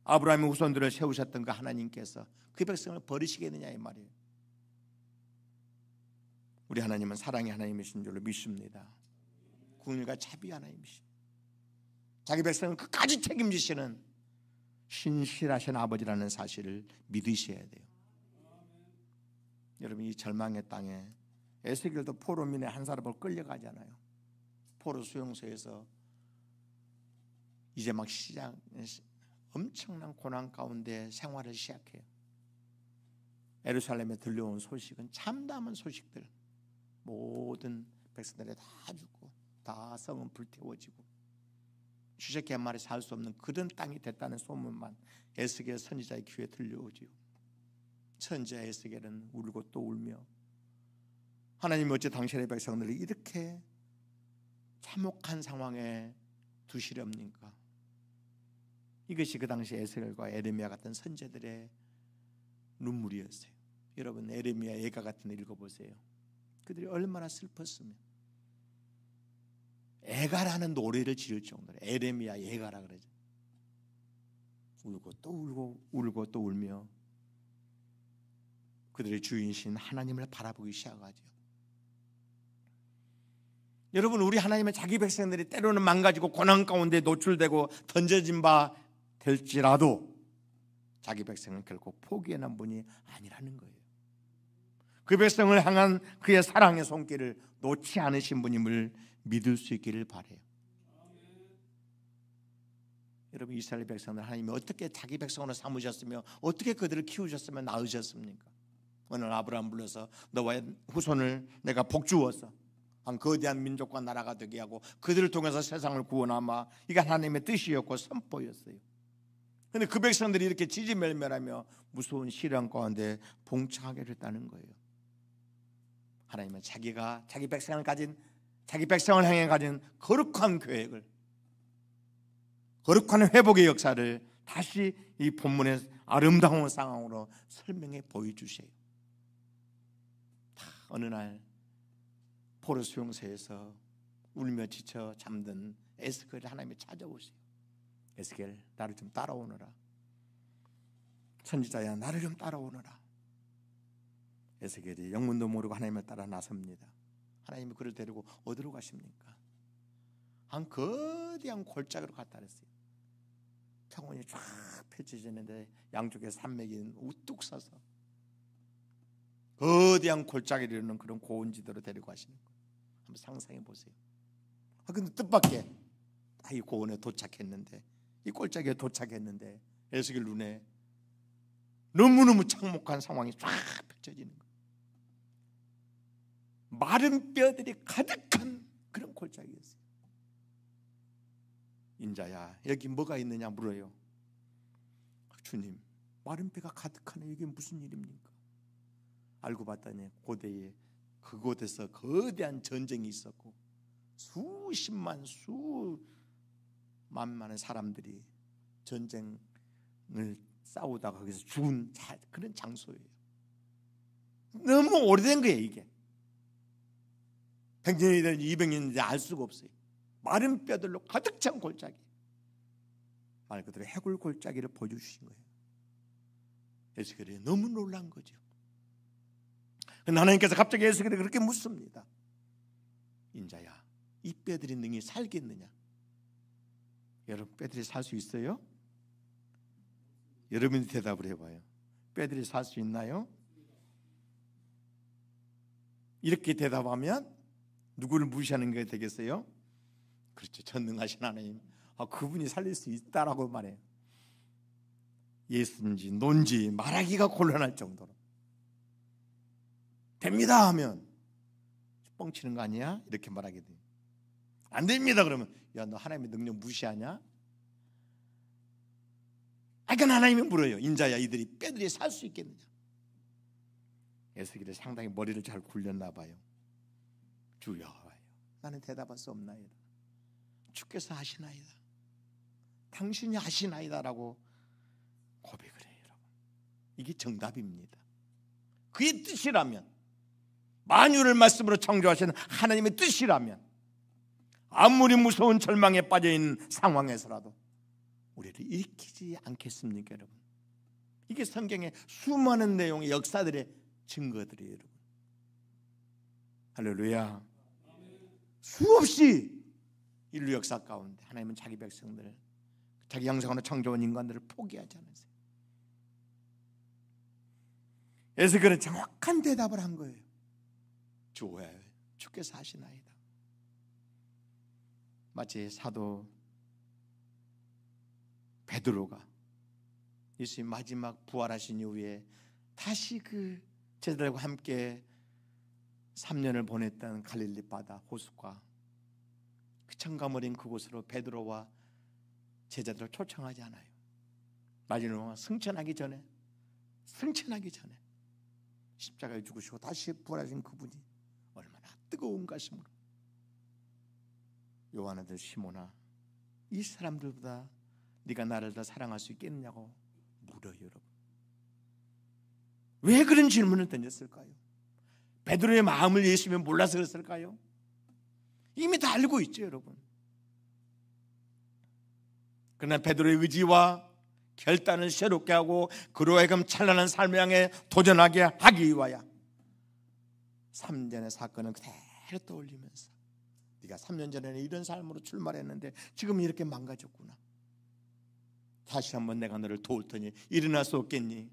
아브라함의 후손들을 세우셨던 그 하나님께서 그 백성을 버리시겠느냐 이 말이에요. 우리 하나님은 사랑의 하나님이신 줄로 믿습니다. 긍휼과 자비 하나님이시, 자기 백성을 끝까지 책임지시는 신실하신 아버지라는 사실을 믿으셔야 돼요. 여러분, 이 절망의 땅에 에스겔도 포로민의 한 사람을 끌려가잖아요. 포로 수용소에서 이제 막 엄청난 고난 가운데 생활을 시작해요. 예루살렘에 들려온 소식은 참담한 소식들, 모든 백성들이 다 죽고 다 성은 불태워지고 주저케 한 마리 살 수 없는 그런 땅이 됐다는 소문만 에스겔 선지자의 귀에 들려오지요. 선지자 에스겔은 울고 또 울며, 하나님이 어째 당신의 백성들을 이렇게 참혹한 상황에 두시렵니까? 이것이 그 당시 에스겔과 에레미야 같은 선지자들의 눈물이었어요. 여러분, 에레미야 예가 같은 거 읽어보세요. 그들이 얼마나 슬펐으면 애가라는 노래를 지을 정도로, 에레미야 예가라 그러죠. 울고 또 울고 울고 또 울며 그들의 주인이신 하나님을 바라보기 시작하죠. 여러분, 우리 하나님은 자기 백성들이 때로는 망가지고 고난 가운데 노출되고 던져진 바 될지라도 자기 백성은 결코 포기하는 분이 아니라는 거예요. 그 백성을 향한 그의 사랑의 손길을 놓지 않으신 분임을 믿을 수 있기를 바라요. 여러분, 이스라엘 백성들 하나님이 어떻게 자기 백성으로 삼으셨으며 어떻게 그들을 키우셨으며 낳으셨습니까? 오늘 아브라함 불러서 너와 후손을 내가 복주어서 한 거대한 민족과 나라가 되게 하고 그들을 통해서 세상을 구원하마, 이게 하나님의 뜻이었고 선포였어요. 그런데 그 백성들이 이렇게 지지멸멸하며 무서운 시련 가운데 봉착하게 됐다는 거예요. 하나님은 자기가 자기 백성을 향해 가진 거룩한 계획을, 거룩한 회복의 역사를 다시 이 본문의 아름다운 상황으로 설명해 보여주세요. 어느 날 포로 수용소에서 울며 지쳐 잠든 에스겔을 하나님이 찾아오세요. 에스겔, 나를 좀 따라오너라. 선지자야, 나를 좀 따라오너라. 에스겔이 영문도 모르고 하나님을 따라 나섭니다. 하나님이 그를 데리고 어디로 가십니까? 한 거대한 골짜기로 갔다 그랬어요. 평원이 쫙 펼쳐지는데 양쪽에 산맥이 우뚝 서서 거대한 골짜기를 이루는 그런 고원지대로 데리고 가시는 거예요. 한번 상상해 보세요. 근데 뜻밖의 이 고원에 도착했는데, 이 골짜기에 도착했는데 에스겔 눈에 너무너무 창목한 상황이 쫙 펼쳐지는 거예요. 마른 뼈들이 가득한 그런 골짜기였어요. 인자야, 여기 뭐가 있느냐 물어요. 주님, 마른 뼈가 가득하네. 이게 무슨 일입니까? 알고 봤더니 고대에 그곳에서 거대한 전쟁이 있었고 수십만 수만만의 사람들이 전쟁을 싸우다가 거기서 죽은 그런 장소예요. 너무 오래된 거예요. 이게 100년이든 200년이든 알 수가 없어요. 마른 뼈들로 가득 찬 골짜기, 말 그대로 해골 골짜기를 보여주신 거예요. 에스겔이 너무 놀란 거죠. 하나님께서 갑자기 에스겔이 그렇게 묻습니다. 인자야, 이 뼈들이 능히 살겠느냐? 여러분, 뼈들이 살 수 있어요? 여러분이 대답을 해봐요. 뼈들이 살 수 있나요? 이렇게 대답하면 누구를 무시하는 게 되겠어요? 그렇죠. 전능하신 하나님, 그분이 살릴 수 있다라고 말해요. 예수인지 논지 말하기가 곤란할 정도로. 됩니다 하면 뻥치는 거 아니야? 이렇게 말하게 돼요. 안 됩니다 그러면, 야, 너 하나님의 능력 무시하냐? 그러니까 하나님이 물어요. 인자야, 이들이 뼈들이 살 수 있겠느냐? 에스겔이 상당히 머리를 잘 굴렸나 봐요. 주여, 나는 대답할 수 없나이다. 주께서 하시나이다. 당신이 하시나이다라고 고백을 해요. 여러분, 이게 정답입니다. 그의 뜻이라면, 만유를 말씀으로 창조하신 하나님의 뜻이라면, 아무리 무서운 절망에 빠져있는 상황에서라도 우리를 일으키지 않겠습니까 여러분? 이게 성경의 수많은 내용의 역사들의 증거들이에요 여러분. 할렐루야. 수없이 인류 역사 가운데 하나님은 자기 백성들을, 자기 형상으로 창조한 인간들을 포기하지 않으세요. 에스겔은 정확한 대답을 한 거예요. 주여, 주께서 하시나이다. 마치 사도 베드로가 예수님 마지막 부활하신 이후에 다시 그 제자들과 함께 3년을 보냈던 갈릴리 바다 호숫가, 그 청가머린 그곳으로 베드로와 제자들을 초청하지 않아요. 마지막으로 승천하기 전에 십자가에 죽으시고 다시 부활하신 그분이 얼마나 뜨거운 가슴으로, 요한 아들 시몬아, 이 사람들보다 네가 나를 더 사랑할 수 있겠느냐고 물어요 여러분. 왜 그런 질문을 던졌을까요? 베드로의 마음을 예수님이 몰라서 그랬을까요? 이미 다 알고 있죠 여러분. 그러나 베드로의 의지와 결단을 새롭게 하고 그로 하여금 찬란한 삶을 향해 도전하게 하기 위하여 3년의 사건을 그대로 떠올리면서, 네가 3년 전에는 이런 삶으로 출발했는데 지금 이렇게 망가졌구나. 다시 한번 내가 너를 도울 테니 일어날 수 없겠니?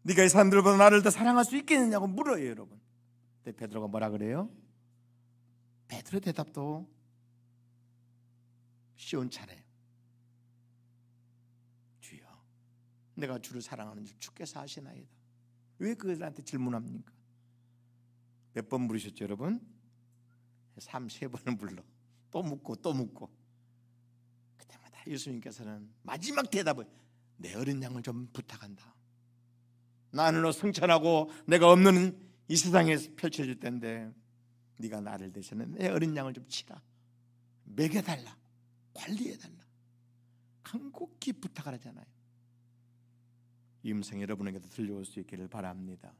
네가 이 사람들보다 나를 더 사랑할 수 있겠느냐고 물어요 여러분. 근데 베드로가 뭐라 그래요? 베드로 대답도 시원찮아요. 주여, 내가 주를 사랑하는 줄 주께서 아시나이다. 왜 그들한테 질문합니까? 몇 번 물으셨죠 여러분? 3-4번을 불러 또 묻고 또 묻고, 그때마다 예수님께서는 마지막 대답을, 내 어린 양을 좀 부탁한다. 나는 너 승천하고 내가 없는 이 세상에 펼쳐질 텐데 네가 나를 대신해 내 어린 양을 좀 치라, 먹여달라, 관리해달라, 간곡히 부탁을 하잖아요. 이 음성 여러분에게도 들려올 수 있기를 바랍니다.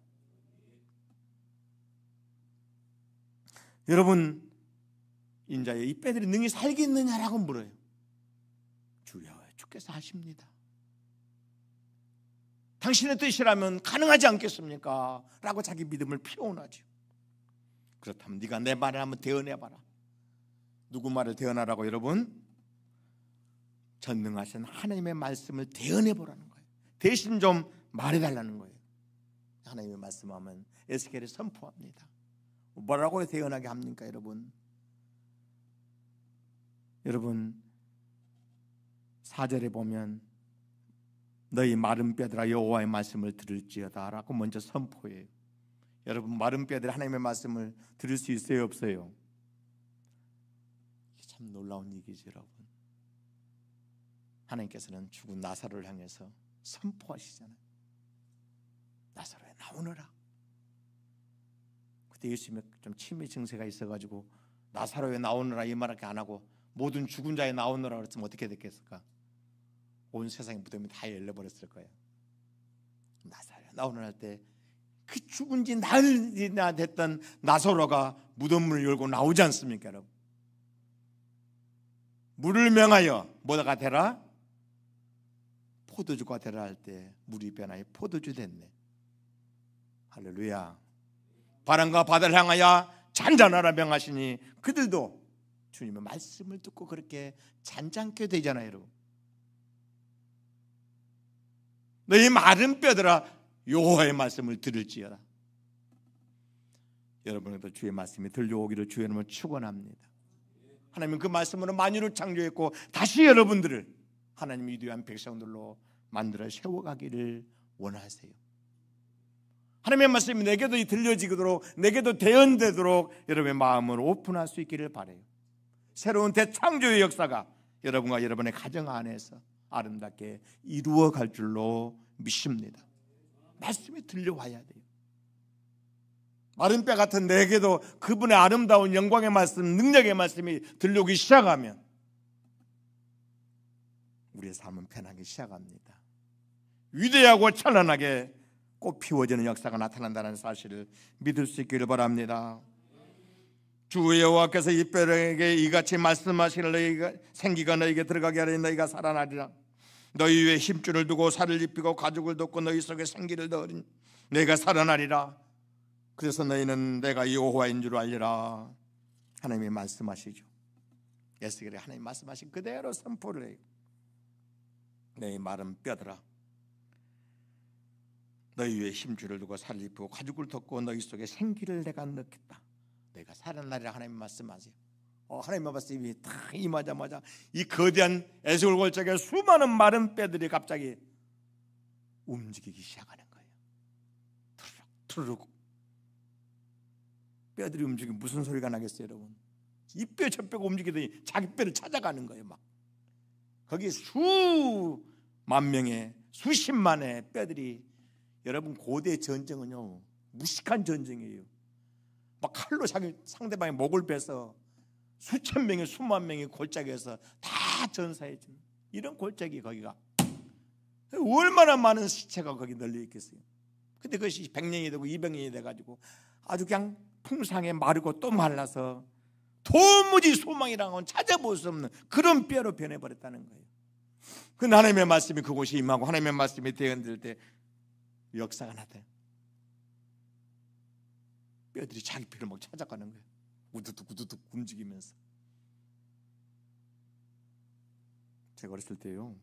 여러분, 인자여 이 뼈들이 능히 살겠느냐라고 물어요. 주여 주께서 하십니다. 당신의 뜻이라면 가능하지 않겠습니까? 라고 자기 믿음을 피워나죠. 그렇다면 네가 내 말을 한번 대언해봐라. 누구 말을 대언하라고 여러분? 전능하신 하나님의 말씀을 대언해보라는 거예요. 대신 좀 말해달라는 거예요. 하나님의 말씀하면 에스겔이 선포합니다. 뭐라고 대언하게 합니까 여러분? 여러분 4절에 보면 너희 마른 뼈들아 여호와의 말씀을 들을지어다 라고 먼저 선포해요. 여러분 마른 뼈들이 하나님의 말씀을 들을 수 있어요 없어요? 이게 참 놀라운 얘기죠 여러분. 하나님께서는 죽은 나사로를 향해서 선포하시잖아요. 나사로야 나오너라. 그때 예수님이 좀 치매 증세가 있어가지고 나사로야 나오너라 이 말밖에 안 하고 모든 죽은 자에 나오너라 그랬으면 어떻게 됐겠을까? 온 세상의 무덤이 다 열려버렸을 거예요. 나사로야 나오너라 할 때 그 죽은 지 나흘이나 됐던 나사로가 무덤문을 열고 나오지 않습니까 여러분? 물을 명하여 뭐가 되라? 포도주가 되라 할 때 물이 변하여 포도주 됐네. 할렐루야. 바람과 바다를 향하여 잔잔하라 명하시니 그들도 주님의 말씀을 듣고 그렇게 잔잔케 되잖아요 여러분. 너희 마른 뼈들아 여호와의 말씀을 들을지어다. 여러분에게도 주의 말씀이 들려오기를 주의 이름으로 축원합니다. 하나님은 그 말씀으로 만유를 창조했고 다시 여러분들을 하나님의 위대한 백성들로 만들어 세워가기를 원하세요. 하나님의 말씀이 내게도 들려지도록 내게도 대언되도록 여러분의 마음을 오픈할 수 있기를 바라요. 새로운 대창조의 역사가 여러분과 여러분의 가정 안에서 아름답게 이루어갈 줄로 믿습니다. 말씀이 들려와야 돼요. 마른 뼈 같은 내게도 그분의 아름다운 영광의 말씀, 능력의 말씀이 들려오기 시작하면 우리의 삶은 변하기 시작합니다. 위대하고 찬란하게 꽃 피워지는 역사가 나타난다는 사실을 믿을 수 있기를 바랍니다. 주 여호와께서 이 뼈에게 이같이 말씀하시기를 너희가 생기가 너희에게 들어가게 하리니 너희가 살아나리라. 너희 위에 힘줄을 두고 살을 입히고 가죽을 덮고 너희 속에 생기를 넣으리니 너희가 살아나리라. 그래서 너희는 내가 여호와인 줄 알리라. 하나님이 말씀하시죠. 에스겔이 하나님 말씀하신 그대로 선포를 해요. 너희 마른 뼈들아 너희 위에 힘줄을 두고 살을 입히고 가죽을 덮고 너희 속에 생기를 내가 넣겠다. 너희가 살아나리라. 하나님 말씀하세요. 하나님의 말씀이 딱 임하자마자 이 거대한 에스겔 골짜기에 수많은 마른 뼈들이 갑자기 움직이기 시작하는 거예요. 투르륵 뼈들이 움직이면 무슨 소리가 나겠어요 여러분? 이 뼈 저 뼈가 움직이더니 자기 뼈를 찾아가는 거예요. 막 거기 수만 명의 수십만의 뼈들이 여러분 고대 전쟁은요 무식한 전쟁이에요. 막 칼로 상대방의 목을 베서 수천 명의 수만 명의 골짜기에서 다 전사해준 이런 골짜기 거기가 얼마나 많은 시체가 거기 널려 있겠어요. 근데 그것이 100년이 되고 200년이 돼가지고 아주 그냥 풍상에 마르고 또 말라서 도무지 소망이랑은 찾아볼 수 없는 그런 뼈로 변해버렸다는 거예요. 그 하나님의 말씀이 그곳에 임하고 하나님의 말씀이 대언될 때 역사가 나타나요. 뼈들이 자기 뼈를 막 찾아가는 거예요. 우두둑 우두둑 움직이면서. 제가 어렸을 때요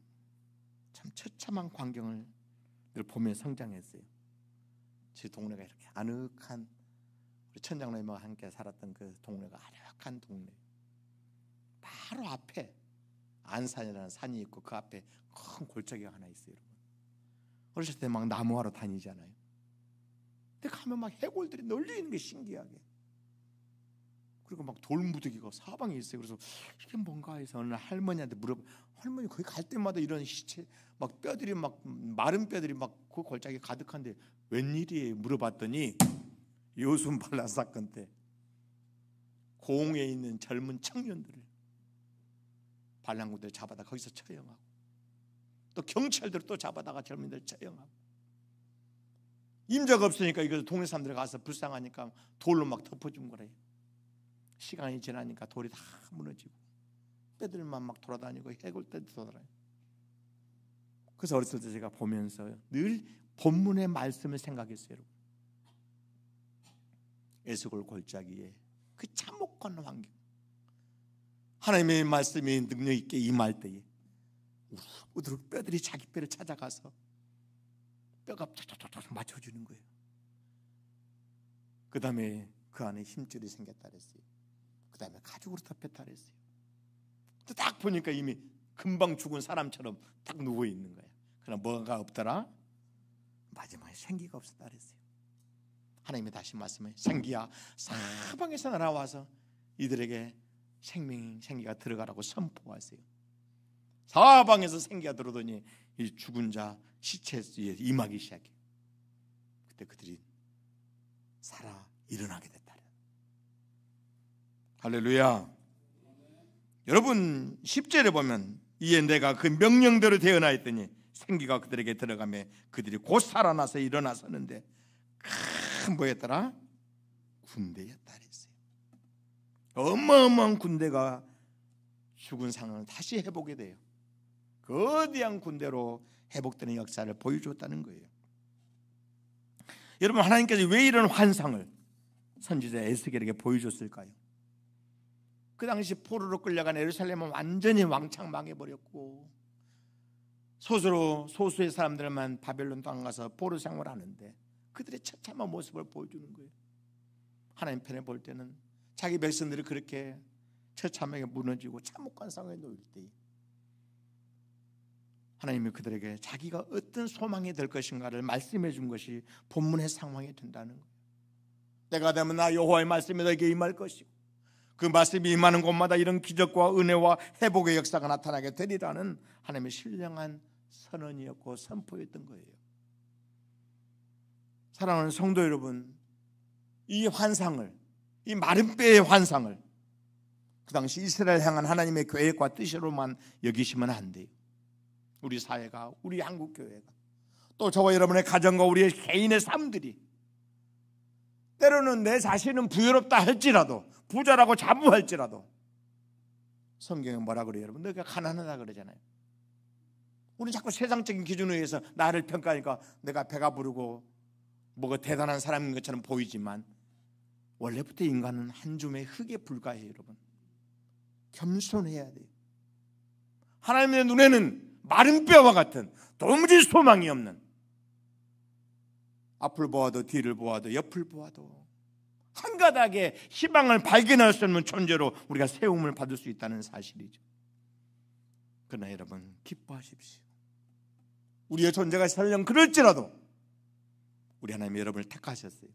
참 처참한 광경을 늘 보며 성장했어요. 제 동네가 이렇게 아늑한 우리 천장로님과 함께 살았던 그 동네가 아늑한 동네. 바로 앞에 안산이라는 산이 있고 그 앞에 큰 골짜기가 하나 있어요. 여러분. 어렸을 때 막 나무하러 다니잖아요. 근데 가면 막 해골들이 널려 있는 게 신기하게. 그리고 막 돌무더기가 사방에 있어요. 그래서 이게 뭔가 해서 어느 할머니한테 물어봐. 할머니 거기 갈 때마다 이런 시체 막 뼈들이 막 마른 뼈들이 막 그 골짜기 가득한데 웬일이에요? 물어봤더니 요순발라 사건 때 고흥에 있는 젊은 청년들을 반란군들 잡아다 거기서 처형하고 또 경찰들 또 잡아다가 젊은이들 처형하고 임자가 없으니까 이거 동네 사람들 가서 불쌍하니까 돌로 막 덮어준 거래요. 시간이 지나니까 돌이 다 무너지고 뼈들만 막 돌아다니고 해골 떼도 돌아다니고. 그래서 어렸을 때 제가 보면서 늘 본문의 말씀을 생각했어요. 여러분. 에스골 골짜기에 그 참혹한 환경, 하나님의 말씀이 능력 있게 임할 때에 우두룩 뼈들이 자기 뼈를 찾아가서 뼈가 쫙쫙쫙 맞춰주는 거예요. 그 다음에 그 안에 힘줄이 생겼다 그랬어요. 그 다음에 가죽으로 덮였다 그랬어요. 딱 보니까 이미 금방 죽은 사람처럼 딱 누워 있는 거야. 그러나 뭐가 없더라? 마지막에 생기가 없었다 그랬어요. 하나님이 다시 말씀해, 생기야 사방에서 날아와서 이들에게 생기가 들어가라고 선포하세요. 사방에서 생기가 들어오더니 이 죽은 자 시체에 임하기 시작해. 그때 그들이 살아 일어나게 됐다. 할렐루야. 여러분 10절에 보면 이에 내가 그 명령대로 되어나있더니 생기가 그들에게 들어가며 그들이 곧 살아나서 일어나서는데 큰 뭐였더라? 군대였다 그랬어요. 어마어마한 군대가 죽은 상황을 다시 회복이 돼요. 거대한 군대로 회복되는 역사를 보여줬다는 거예요. 여러분 하나님께서 왜 이런 환상을 선지자 에스겔에게 보여줬을까요? 그 당시 포로로 끌려간 예루살렘은 완전히 왕창 망해버렸고 소수의 사람들만 바벨론 땅 가서 포로 생활하는데 그들의 처참한 모습을 보여주는 거예요. 하나님 편에 볼 때는 자기 백성들이 그렇게 처참하게 무너지고 참혹한 상황에 놓일 때 하나님이 그들에게 자기가 어떤 소망이 될 것인가를 말씀해 준 것이 본문의 상황이 된다는 거예요. 때가 되면 나 여호와의 말씀이 너에게 임할 것이고 그 말씀이 임하는 곳마다 이런 기적과 은혜와 회복의 역사가 나타나게 되리라는 하나님의 신령한 선언이었고 선포였던 거예요. 사랑하는 성도 여러분, 이 환상을, 이 마른 뼈의 환상을 그 당시 이스라엘 향한 하나님의 계획과 뜻으로만 여기시면 안 돼요. 우리 사회가, 우리 한국 교회가, 또 저와 여러분의 가정과 우리의 개인의 삶들이 때로는 내 자신은 부유롭다 할지라도, 부자라고 자부할지라도 성경에 뭐라 그래요? 여러분, 너가 가난하다 그러잖아요. 우리는 자꾸 세상적인 기준에 의해서 나를 평가하니까 내가 배가 부르고 뭐가 대단한 사람인 것처럼 보이지만 원래부터 인간은 한 줌의 흙에 불과해요. 여러분, 겸손해야 돼요. 하나님의 눈에는 마른 뼈와 같은 도무지 소망이 없는, 앞을 보아도 뒤를 보아도 옆을 보아도 한 가닥의 희망을 발견할 수 없는 존재로 우리가 세움을 받을 수 있다는 사실이죠. 그러나 여러분 기뻐하십시오. 우리의 존재가 설령 그럴지라도 우리 하나님이 여러분을 택하셨어요.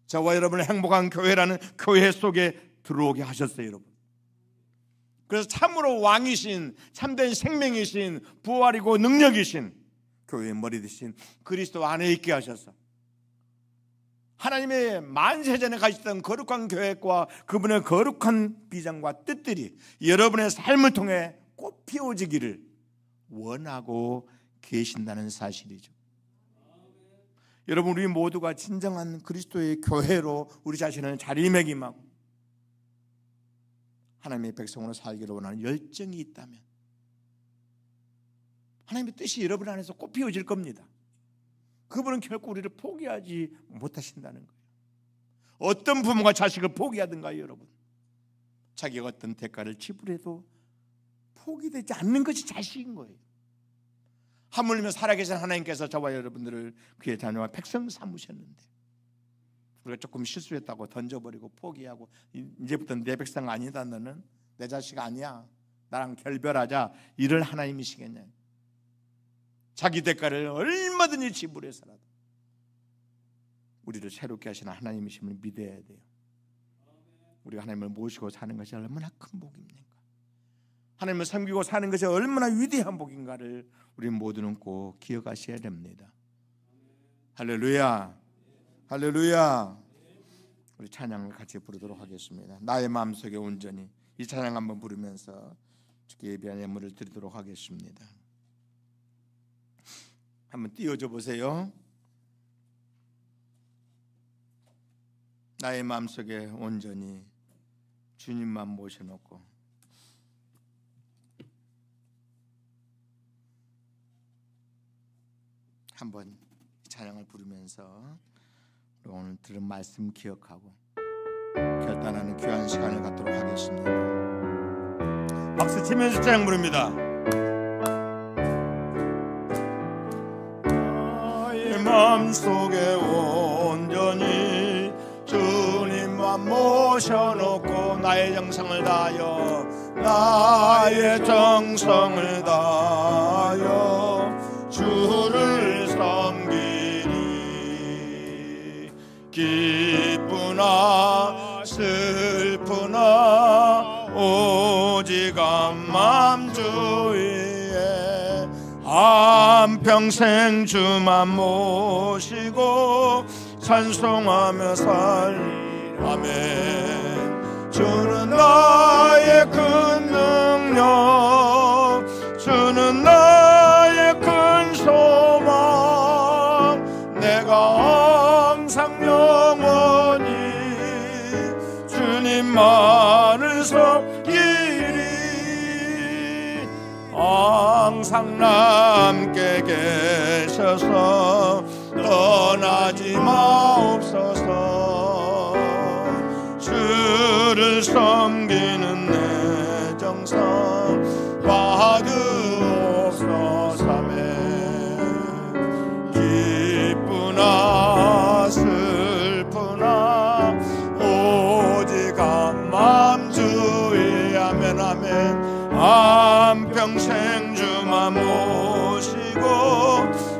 저와 여러분의 행복한 교회라는 교회 속에 들어오게 하셨어요. 여러분, 그래서 참으로 왕이신, 참된 생명이신, 부활이고 능력이신 교회의 머리 되신 그리스도 안에 있게 하셔서 하나님의 만세전에 가시던 거룩한 계획과 그분의 거룩한 비전과 뜻들이 여러분의 삶을 통해 꽃 피워지기를 원하고 계신다는 사실이죠. 여러분, 우리 모두가 진정한 그리스도의 교회로 우리 자신을 자리매김하고 하나님의 백성으로 살기를 원하는 열정이 있다면 하나님의 뜻이 여러분 안에서 꽃 피워질 겁니다. 그분은 결코 우리를 포기하지 못하신다는 거예요. 어떤 부모가 자식을 포기하든가요, 여러분, 자기가 어떤 대가를 지불해도 포기되지 않는 것이 자식인 거예요. 하물며 살아계신 하나님께서 저와 여러분들을 그의 자녀와 백성 삼으셨는데 우리가 조금 실수했다고 던져버리고 포기하고 이제부터는 내 백성 아니다, 너는 내 자식 아니야, 나랑 결별하자, 이럴 하나님이시겠냐. 자기 대가를 얼마든지 지불해서라도 우리를 새롭게 하시는 하나님이심을 믿어야 돼요. 우리가 하나님을 모시고 사는 것이 얼마나 큰 복입니까? 하나님을 섬기고 사는 것이 얼마나 위대한 복인가를 우리 모두는 꼭 기억하셔야 됩니다. 할렐루야, 할렐루야. 우리 찬양을 같이 부르도록 하겠습니다. 나의 마음속에 온전히, 이 찬양 한번 부르면서 주께 예배한 예물을 드리도록 하겠습니다. 한번 띄워줘 보세요. 나의 마음속에 온전히 주님만 모셔놓고 한번 찬양을 부르면서 오늘 들은 말씀 기억하고 결단하는 귀한 시간을 갖도록 하겠습니다. 박수 치면서 찬양 부릅니다. 나의 마음속에 온전히 주님만 모셔놓고 나의 정성을 다하여 나의 정성을 다하여 주를 섬기리. 기쁘나 슬프나 오직 한맘 주 위에 한평생 주만 모시고 찬송하며 살리. 아멘. 주는 나의 큰 능력, 주는 나의 큰 소망. 내가 항상 영원히 주님만을 섬기리. 항상 남께 계셔서 떠나지 마옵소서. 주를 섬기는 내 정성 받으옵소서. 기쁘나 슬프나 오직 한맘 주의. 아멘 아멘. 한평생 주만 모시고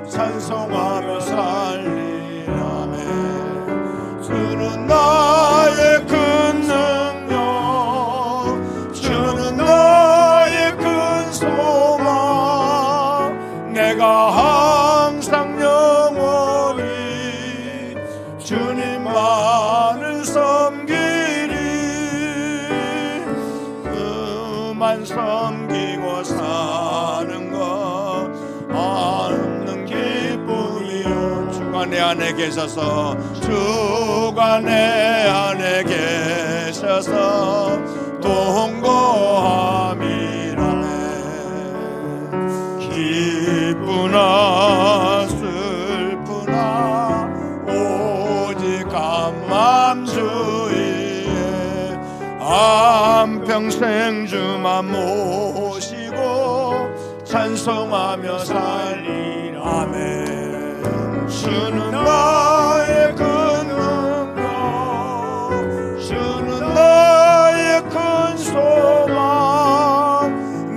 찬송하며 살리. 아멘. 주는 나의 큰 능력, 주는 나의 큰 소망. 내가 항상 영원히 주님만을 섬기리. 그만 섬기고 사는 것 없는 기쁨이요. 주가 내 안에 계셔서, 주가 내 안에 계셔서 동거함이라네. 기쁘나 슬프나 오직 한맘 주위에 한평생 주만 모시고 찬송하며 살리. 아멘. 주는 나의 큰 능력, 주는 나의 큰 소망.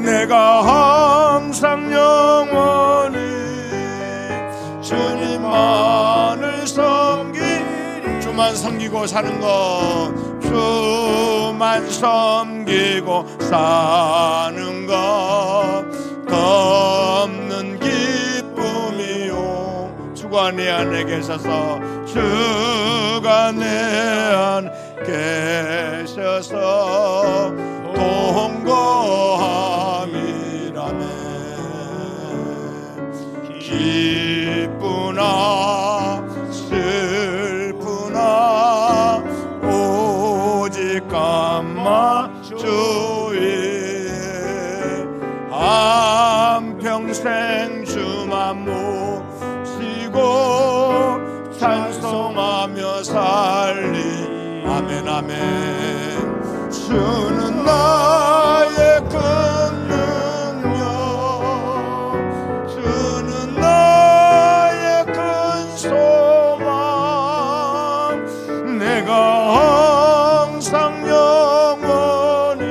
내가 항상 영원히 주님만을 섬기리. 주만 섬기고 사는 것, 주만 섬기고 사는 것 없는 기쁨이요. 주가 내 안에 계셔서, 주가 내 안에 계셔서 동거함이라네. 기쁘나 슬프나 오직 한맘 주의 한평생 주만 모시고 찬송하며 살리. 아멘 아멘. 주는 나의 큰 능력, 주는 나의 큰 소망. 내가 항상 영원히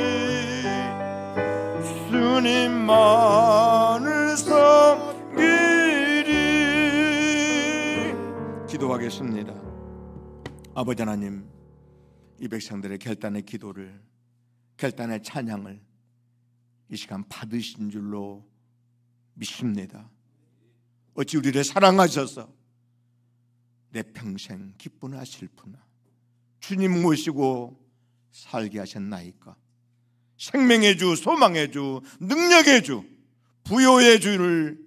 주님만을 섬기리. 기도하겠습니다. 아버지 하나님, 이 백성들의 결단의 기도를, 결단의 찬양을 이 시간 받으신 줄로 믿습니다. 어찌 우리를 사랑하셔서 내 평생 기쁘나 슬프나 주님 모시고 살게 하셨나이까. 생명의 주, 소망의 주, 능력의 주, 부요의 주를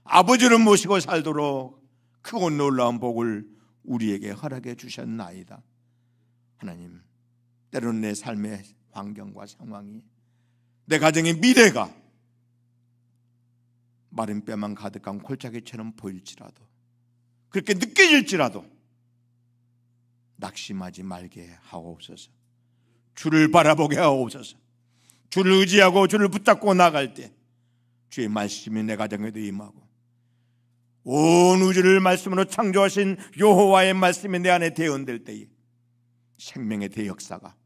아버지를 모시고 살도록 크고 놀라운 복을 우리에게 허락해 주셨나이다. 하나님, 때로는 내 삶에 환경과 상황이, 내 가정의 미래가 마른 뼈만 가득한 골짜기처럼 보일지라도, 그렇게 느껴질지라도 낙심하지 말게 하옵소서. 주를 바라보게 하옵소서. 주를 의지하고 주를 붙잡고 나갈 때 주의 말씀이 내 가정에도 임하고, 온 우주를 말씀으로 창조하신 여호와의 말씀이 내 안에 대언될 때에 생명의 대역사가,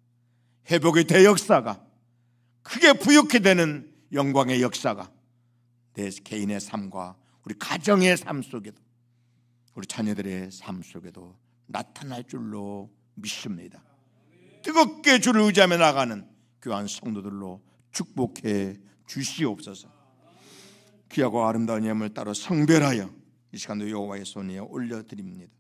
회복의 대역사가, 크게 부욕해 되는 영광의 역사가 내 개인의 삶과 우리 가정의 삶 속에도, 우리 자녀들의 삶 속에도 나타날 줄로 믿습니다. 뜨겁게 주를 의지하며 나가는 귀한 성도들로 축복해 주시옵소서. 귀하고 아름다운 예물 따로 성별하여 이 시간도 여호와의 손에 올려드립니다.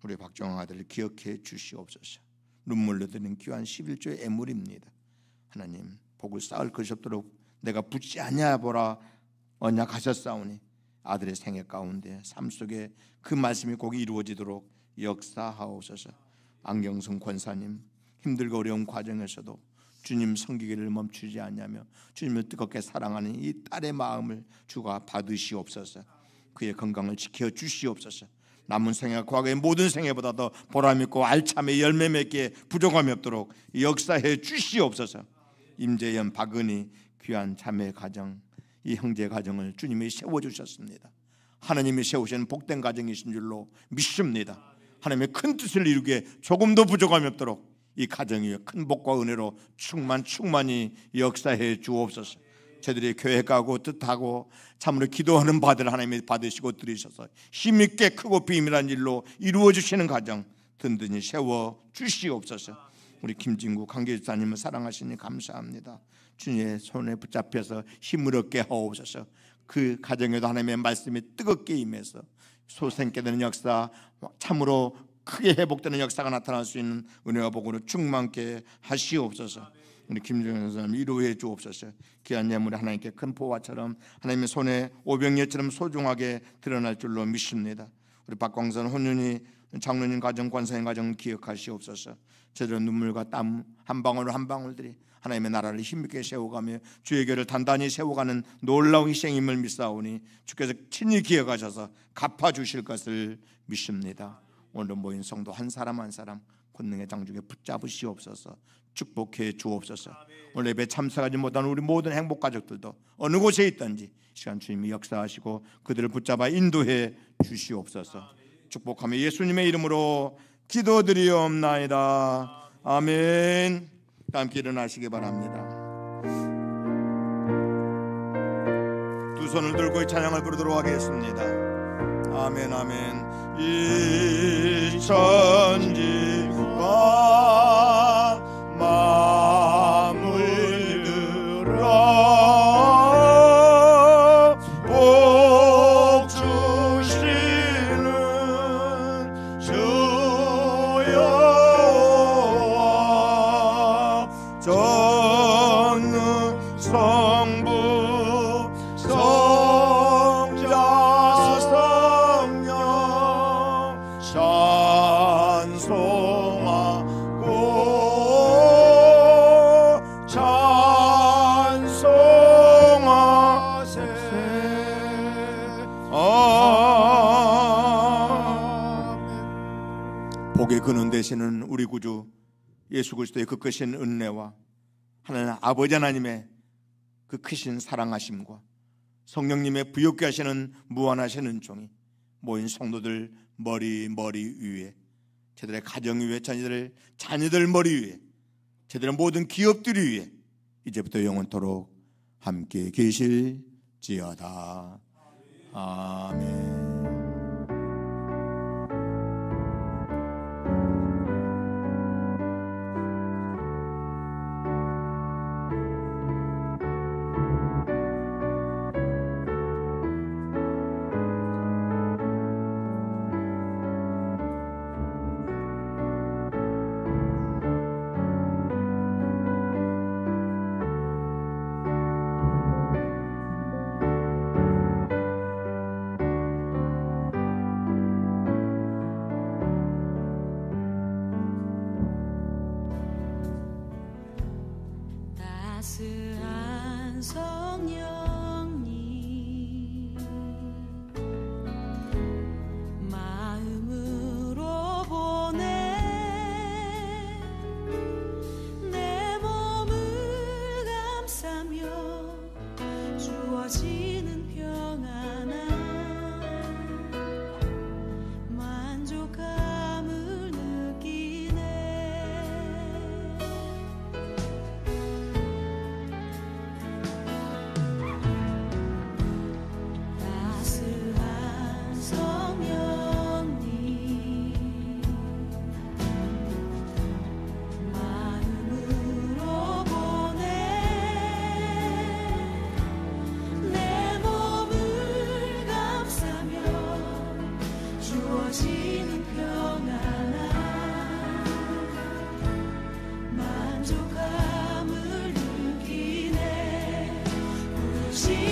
우리 박정환 아들을 기억해 주시옵소서. 눈물로 드리는 귀한 11조의 예물입니다. 하나님, 복을 쌓을 것이 없도록 내가 붙지 아니하 보라 언약하셨사오니 아들의 생애 가운데 삶 속에 그 말씀이 꼭 이루어지도록 역사하옵소서. 안경성 권사님, 힘들고 어려운 과정에서도 주님 섬기기를 멈추지 않냐며 주님을 뜨겁게 사랑하는 이 딸의 마음을 주가 받으시옵소서. 그의 건강을 지켜 주시옵소서. 남은 생애, 과거의 모든 생애보다 더 보람있고 알참에 열매 맺기에 부족함이 없도록 역사해 주시옵소서. 임재현, 박은희 귀한 자매 가정, 이 형제 가정을 주님이 세워주셨습니다. 하나님이 세우신 복된 가정이신 줄로 믿습니다. 하나님의 큰 뜻을 이루기에 조금도 부족함이 없도록 이 가정 위에 큰 복과 은혜로 충만히 역사해 주옵소서. 저들이 교회 가고 뜻하고 참으로 기도하는 바들 하나님이 받으시고 들으셔서 힘있게 크고 비밀한 일로 이루어 주시는 가정 든든히 세워 주시옵소서. 우리 김진구 관계자님을 사랑하시니 감사합니다. 주님의 손에 붙잡혀서 힘을 얻게 하옵소서. 그 가정에도 하나님의 말씀이 뜨겁게 임해서 소생케 되는 역사, 참으로 크게 회복되는 역사가 나타날 수 있는 은혜와 복으로 충만케 하시옵소서. 우리 김정현 선생님 위로해 주옵소서. 귀한 예물이 하나님께 큰 보화처럼 하나님의 손에 오병이어처럼 소중하게 드러날 줄로 믿습니다. 우리 박광선 혼윤이 장로님 가정, 권사님 가정 기억하시옵소서. 저들의 눈물과 땀 한 방울 한 방울들이 하나님의 나라를 힘있게 세워가며 주의 교회를 단단히 세워가는 놀라운 희생임을 믿사오니 주께서 친히 기억하셔서 갚아주실 것을 믿습니다. 오늘 모인 성도 한 사람 한 사람 권능의 장중에 붙잡으시옵소서. 축복해 주옵소서. 오늘 예배 참석하지 못한 우리 모든 행복 가족들도 어느 곳에 있든지 시간 주님이 역사하시고 그들을 붙잡아 인도해 주시옵소서. 축복하며 예수님의 이름으로 기도드리옵나이다. 아멘. 다 함께 일어나시기 바랍니다. 두 손을 들고 찬양을 부르도록 하겠습니다. 아멘 아멘. 이 천지가 마물들어 복 주시는 주여 전능 성부 성자 성령 찬송하고 찬송하세. 아멘. 복의 근원 되시는 우리 구주 예수 그리스도의 그 크신 은혜와 하나님 아버지 하나님의 그 크신 사랑하심과 성령님의 부욕케 하시는 무한하신 은총이 모인 성도들 머리 위에, 저들의 가정 위에, 자녀들 머리 위에, 저들의 모든 기업들 위에 이제부터 영원토록 함께 계실지어다. 아멘. 따스한 성령님 마음으로 보내 내 몸을 감싸며 주어지는 평안함 만족감을 느끼네. 따스한 성령님 마음으로 보내 내 몸을 감싸며 주어지는 평안함 만족감을 느끼네. 부르시